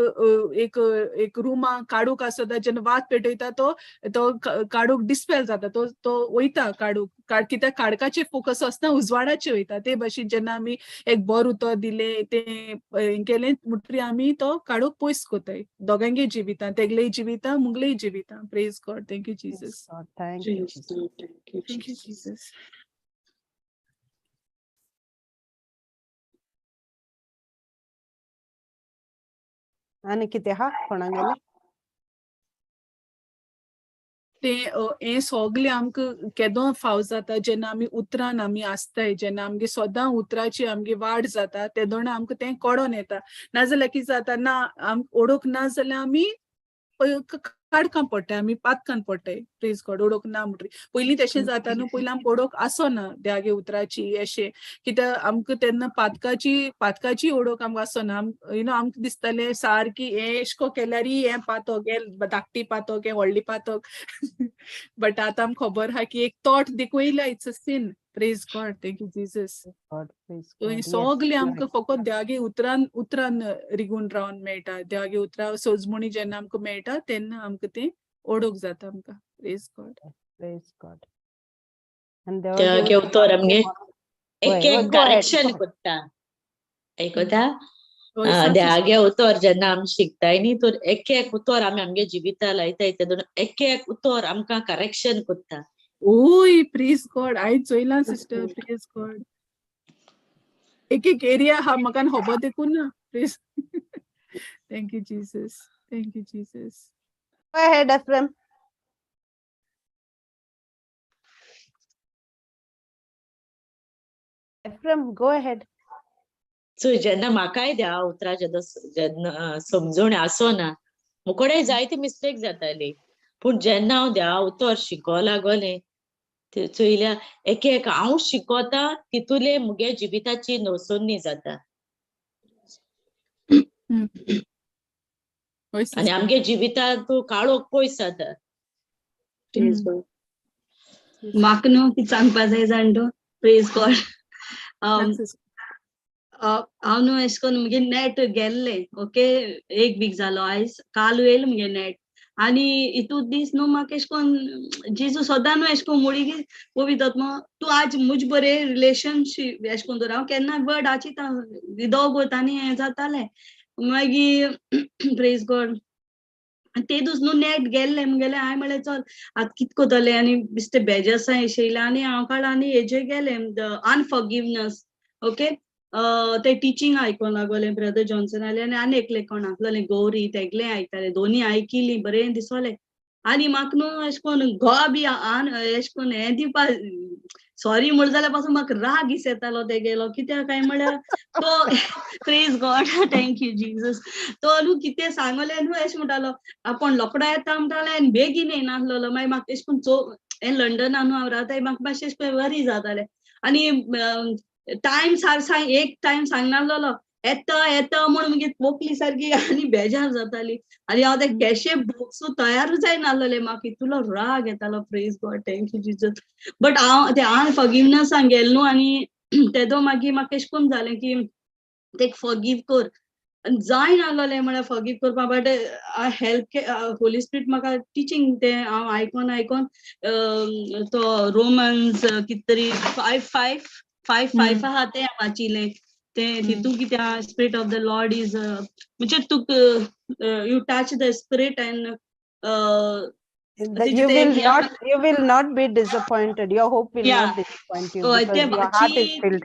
रुमा काडूक आसता जेन्ना वात पेटयता तो काडूक डिस्पेल जाता तो वयता काडूक कित्याक काडकाचे फोकस आसता उजवाडाचे वयता ते भाशेन जेन्ना आमी एक बोर उतर दिलें तें हें केलें म्हणटरी आमी तो काडूक पयस कोताय दोगांगे जिवितां तेगलेय जिवितां मुगलेय जिवितां praise God thank you Jesus thank you Jesus आनी कितें आहा कोणागेले ते हे सगळे आमकां केदो फाव जाता जेन्ना आमी उतरान आमी आसताय जेन्ना आमगे सदां उतराची आमगे वाड जाता तेदोण आमकां तें कळोन येता नाजाल्यार कितें जाता ना ओडोक ना जाल्यार आमी काडकां पडटाय आमी पातकान पडटाय प्लीज गॉड ओडोक ना म्हणटरी पयलीं तशें जाता न्हू पयलीं आमकां ओडोक आसोना देवागे उतराची अशें कित्याक आमकां तेन्ना पातकाची ओडोक आमकां आसोना आमकां दिसतालें सारकी हें एशको केल्यार हें पातक हें धाकटी पातक हें व्हडली पातक बट आतां आमकां खबर आहा की एक थॉट देखून येयला it's a sin praise God thank you Jesus God please हे सगळे आमकां फकत देवागे उतरान रिगून रावन मेळटा देवागे उतरां सोजमणी जेन्ना आमकां मेळटा तेन्ना आमकां तें ओडोक जाता आमकां प्रेज गॉड आनी देवागे उतर आमगे एक एक गो हेड करेक्शन कोत्ता आयकोता हय देवागे उतर जेन्ना आमी शिकताय न्ही तर एक एक उतर आमी आमगे जिविता लायताय तेदून एक एक उतर आमकां करेक्शन कोत्ता ओय प्रेज गॉड आयज चोयलां सिस्टर प्रेज गॉड एक एक एरिया हा म्हाका खबर देखून ना please thank you Jesus Go ahead, Ephraim. Ephraim, go ahead. So जेन्ना म्हाकाय देवा उतरा जेन्ना समजून आसोना मुकोडे जायती मिस्टेक जाताली पूण जेन्ना हांव देवा उतर शिको लागोलें चोयल्या एक एक हांव शिकोता तितूले मुगे जिविताची नोसोन्नी जाता आनी आमगे जिवितांत काळोख पयस जाता म्हाका न्हू कितें सांगपा जाय जाणटो प्रेज गॉड हांव न्हू एशे कोन्न मुगे नेट गेल्ले ओके एक वीक जालो आयज काल येयलो मुगे नेट आनी हितू दीस न्हू म्हाका एशे कोन्न जेजू सदां न्हू एशे कोन्न मुडी की पवित्र आत्मा तूं आज मुज बरे रिलेशनशीप एशे कोन्न दवर हांव केन्ना वर्ड आचिता दोग वयतानी हें जातालें मागीर प्रेज गॉड ते दीस न्हू नेट गेल्ले मुगेले हांवें म्हळें चल आतां कितें कोत्तलें आनी बेश्टे बेजारसां येशेयलें आनी हांव काळ आनी हेजे गेलें अनफॉरगिवनेस ओके ते टीचिंग आयकोंक लागोलें ब्रदर जॉन्सन आनी एकले कोण आसलोलें गौरी तेगलें आयकतालें दोनी आयकिलीं बरें दिसोलें आनी म्हाका न्हू एशे कोन्न घोवा बी एशे कोन्न हें दिवपा सॉरी म्हण जाल्यार पासून म्हाका राग दिस येतालो तेगेलो कित्याक काय म्हळ्यार तो praise God thank you Jesus तो न्हू कितें सांगलें न्हू एशें म्हणटालो आपूण रोकडो येता म्हणटालें आनी बेगीन येयनासलोलो मागीर म्हाका एशे कोन्न हें लंडनान न्हू हांव रावताय म्हाका मातशें एशें कोन्न वरी जातालें आनी टायम सांग एक टायम सांगनासलोलो येता म्हण मुगे पोकली सारकी आनी बेजार जाताली आनी हांव ते केशे बुक्स तयारूच जायनासलोलें म्हाका इतलो राग येतालो praise God thank you Jesus but हांव ते अनफॉरगिवनेसान गेलें न्हू आनी तेदो मागीर म्हाका एशें कोन्न जालें की तेक फॉरगिव कर जायनासलोलें म्हळ्यार फॉरगिव करपा बट हेल्प होली स्पिरीट म्हाका टिचींग तें हांव आयकोन तो रोमन्स कितें तरी 5:5 आहा तें वाचिलें तें तितू कितें spirit of the Lord is म्हणजे तुक you touch the spirit end you will not be disappointed. Your hope will not disappoint you because your heart is filled.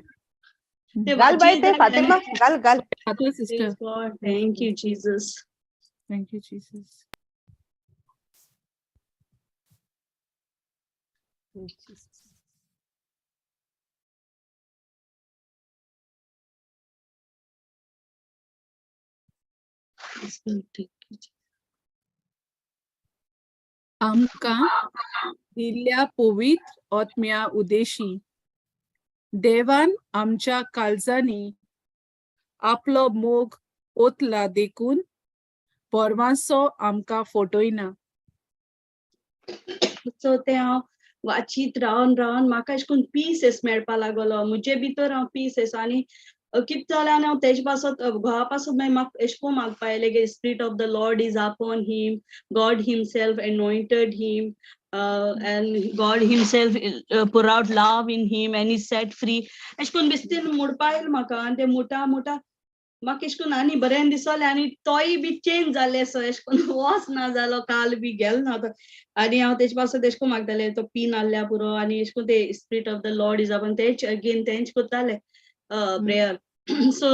Gal baite Fatima, gal. sister Thank you Jesus. Thank you Jesus. आमकां दिल्ल्या पवित्र आत्म्या उद्देशी देवान आमच्या काळजांनी आपलो मोग ओतला देखून परवांचो आमकां फोटोयना so ते हांव वाचीत रावन म्हाका एशे कोन्न पीस मेळपा लागलो मुजे भितर हांव पीस आनी कितें जालें आनी हांव तेजे पासून घोवा पासून मागीर म्हाका एशे कोन्न मागपा येलें की spirit of the Lord is upon him God himself anointed him and God himself pour out love in him and he set free एशे कोन्न बिस्तीन मुडपा येलें म्हाका आनी ते मुटा म्हाका एशे कोन्न आनी बरें दिसोलें आनी तोय बी चेंज जालें सो एशे कोन्न वोस ना जालो काल बी गेलो ना आनी हांव तेजे पासून एशे कोन्न मागतालें तो पीन आहल्या पुरो आनी एशे कोन्न ते spirit of the Lord is upon तेंच अगेन तेंच कोत्तालें प्रेयर सो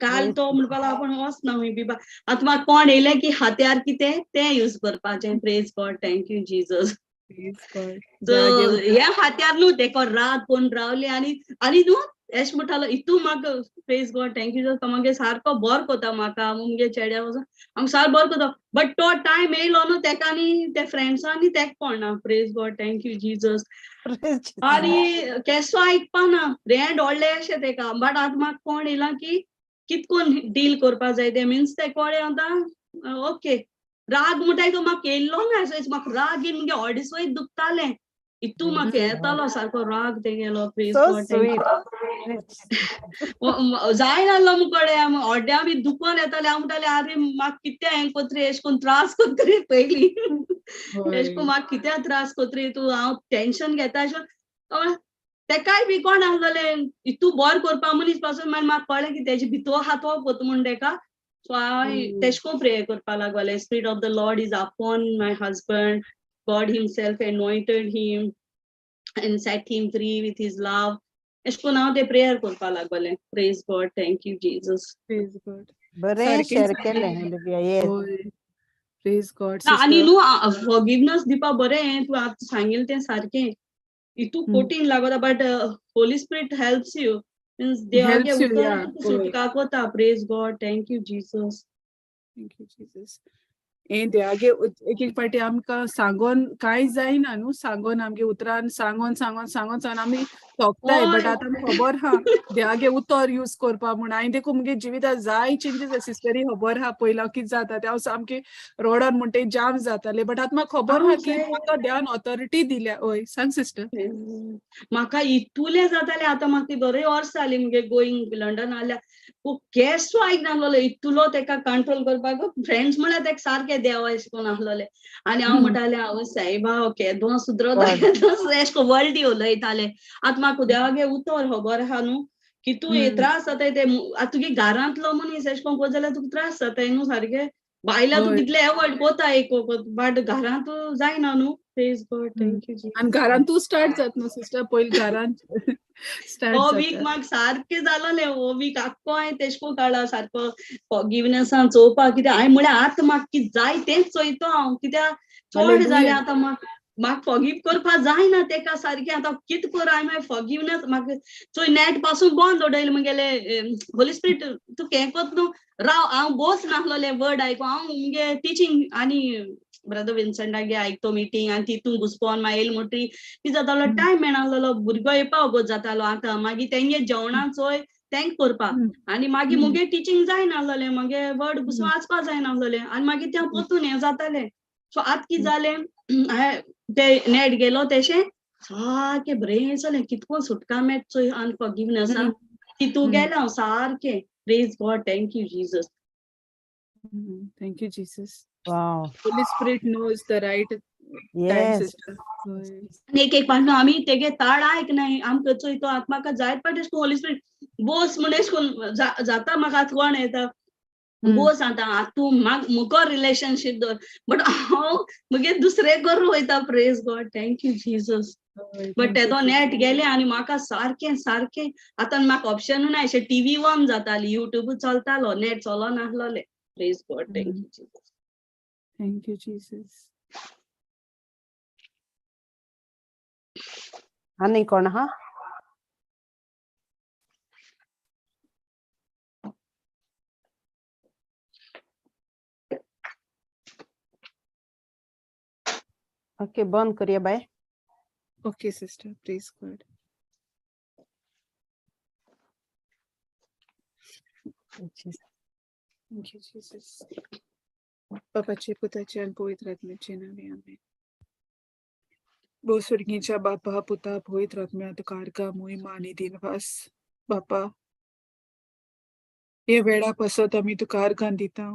काल तो म्हणपाक आपण वचना हूंय बी आतां म्हाका कोण येयलें की हात्यार कितें तें यूज करपाचें praise God thank you Jesus so हे हात्यार न्हू तेको राग कोण रावले आनी न्हू एश म्हणटालो इतू म्हाका प्रेज गॉड थँक्यू जीजस तो मागे सारको बोर कोता म्हाका मुगे चेड्या वचून हांव सारको बोर कोता बट तो टायम येयलो न्हू तेका आनी ते फ्रेंड्सांनी तेका पडना प्रेज गॉड थँक्यू जीजस आनी केसो आयकपा ना रेंड व्हडले अशें तेका बट आतां म्हाका कोण येयला की कितकोन डील करपा जाय ते मिन्स ते कोडे आतां ओके राग म्हणटाय तो म्हाका येयल्लो ना म्हाका राग येयन मुगे ऑडिसोय दुखतालें इतू म्हाका येतालो सारको राग तेगेलो प्रेज गॉड जाय नाहलो मुकोडे ऑड्या बी दुखोन येताले हांव म्हणटालें आरे म्हाका कितें हें कोत्री एश कोन्न त्रास कोत्री पयलीं एश कोन्न म्हाका कित्या त्रास कोत्री तूं हांव टेंशन घेता तेकाय बी कोण आहलोलें इतू बोर करपा मनीस पासून मागीर म्हाका कळ्ळें की तेजे भितर हातवो पोत म्हूण तेका सो हांव तेशको प्रेयर करपा लागोलें spirit of the Lord is upon my husband God himself anointed him and set him free with his love एश कोन्न हांव ते प्रेयर करपा लागोलें praise God thank you Jesus praise God बरें शेअर केलें ओलिविया येस प्रेज गॉड आनी न्हू फॉरगिवनेस दिवपा बरें तूं आतां सांगिल्लें तें सारकें इतू कोटीन लागोता but holy spirit helps you means देवागे उतर सुटका कोता प्रेज गॉड थँक्यू जीजस हे देवागे एक एक पाटी आमकां सांगोन कांय जायना न्हू सांगोन आमगे उतरान सांगोन आमी थोकताय बट आतां आमकां खबर हा देवागे उतर यूज करपा म्हूण हांवें देखून मुगे जिवितांत जाय चेंजीस सिस्टरी खबर हा पयलो कितें जाता ते हांव सामकें रोडार म्हणटा जाम जातालें बट आतां म्हाका खबर हा की म्हाका देवान ऑथॉरिटी दिल्या हय सांग सिस्टर म्हाका इतुलें जातालें आतां म्हाका बरें वर्स जालीं मुगे गोईंग लंडन आल्या केसो आयकनाहलोलो इतुलो तेका कंट्रोल करपाक फ्रेंड्स म्हळ्यार तेका सारकें देव एश कोन्न आहलोलें आनी हांव म्हणटालें हांव सायबा केदो सुद्रोता एश को वर्ल्डी उलयतालें आतां म्हाका देवागे उतर खबर आहा न्हू की तूं हे त्रास जाताय ते आतां तुगे घरांतलो मनीस एश कोन्न कोत जाल्यार तुका त्रास जाताय न्हू सारकें भायल्या तूं कितलें एवॉयड कोता एक बट घरांत जायना न्हू प्रेज गॉड थँक्यू जी आनी घरान तूं स्टार्ट जात न्हू सिस्टर पयलीं घरान हो वीक म्हाका सारकें जालोलें हो वीक आख्खो हांवें तेशको काडला सारको फॉरगिवनेसान चोवपाक कित्याक हांवें म्हळ्यार आतां म्हाका कितें जाय तेंच चोयता हांव कित्याक चड जालें आतां म्हाका फॉरगिव करपा जायना तेका सारकें आतां कितें कर हांवें फॉरगिवनेस म्हाका चोय नेट पासून बंद उडयलें मुगेलें होली स्पिरीट तूं हें कोत न्हू राव हांव बोस नाहलोलें वर्ड आयको हांव मुगे टिचींग आनी ब्रदर विन्संटागे आयकतो मिटींग आनी तितून घुसपोन मागीर येयले म्हणटरी कितें जातालो टायम मेळनाहलोलो भुरगो येवपा वगत जातालो आतां मागीर तेंगे जेवणां चोय तेंक करपाक आनी मागीर मुगे टिचींग जायनाहलोलें मागे वर्ड घुसोन वाचपा जायनाहलोलें आनी मागीर तें पोतून हें जातालें सो आतां कितें जालें ते नेट गेलो तेशें सारकें बरें जालें कितको सुटका मेळटा चोय अनफॉरगिवनेसा तितू गेलें हांव सारकें praise God thank you Jesus Thank you, Jesus. Wow Holy Spirit knows the right time, yes sister. एक पासून आमी तेगे ताळ आयकनाय आमकां चोयतो आतां म्हाका जायत पाटी होली स्पिरीट बोस म्हण एश कोन्न जाता म्हाका आतां कोण येता बोस आतां तूं म्हाका मुको रिलेशनशीप दवर बट हांव मुगे दुसरे करूं वयता praise God thank you Jesus but तेदो नेट गेलें आनी म्हाका सारकें आतां म्हाका ऑप्शन ना अशें टीव्ही ऑन जाताली युट्यूब चलतालो नेट चलो नाहलोलें praise God thank you Jesus Thank you, Jesus. आनी कोण हा ओके बंद करिया bye Okay, sister. Praise God. Thank you, Jesus. बापाचे पुताचे आणि पवित्र आत्म्याचे नावे आमेन. बोसुर्गीच्या बापा पुता पवित्र आत्म्या तुकारका मोहिमा आणि दिनवास बापा हे वेळा पासत आम्ही तुकारकान दिता.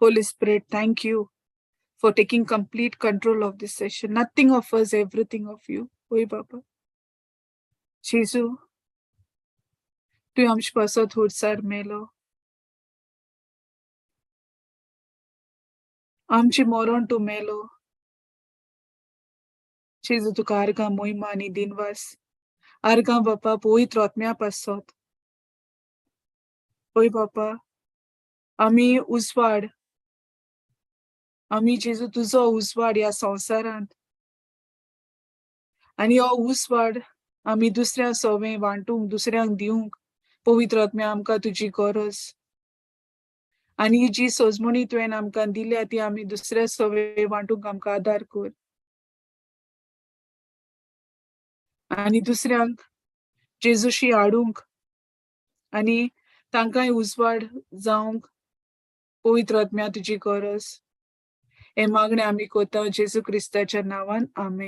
Holy Spirit, thank you for taking complete control of this session. Nothing of us, everything of you. Oy Baba. Jesu, tu amsh pasat hursar melo. आमची मरण तू मेलो. जेजू तुका आर्गां मोहिमा आनी दिनवास आर्गां बापा पवित्र आत्म्या पासत पळय बापा, आमी उसवाड, आमी जेजू तुजो उसवाड ह्या संवसारांत, आनी हो उसवाड आमी दुसऱ्या सवें वांटूंक, दुसऱ्यांक दिवंक पवित्र आत्मे आमकां तुजी गरज. आनी ही जी सोजमणी तुवें आमकां दिल्या ती आमी दुसऱ्या सवें वांटूंक आमकां आदार कर. आनी दुसऱ्यांक जेजूशी हाडूंक आनी तांकांय उजवाड जावंक पवित्र आत्म्या तुजी गरज. हे मागणें आमी कोता जेजू क्रिस्ताच्या नांवान. आमेन.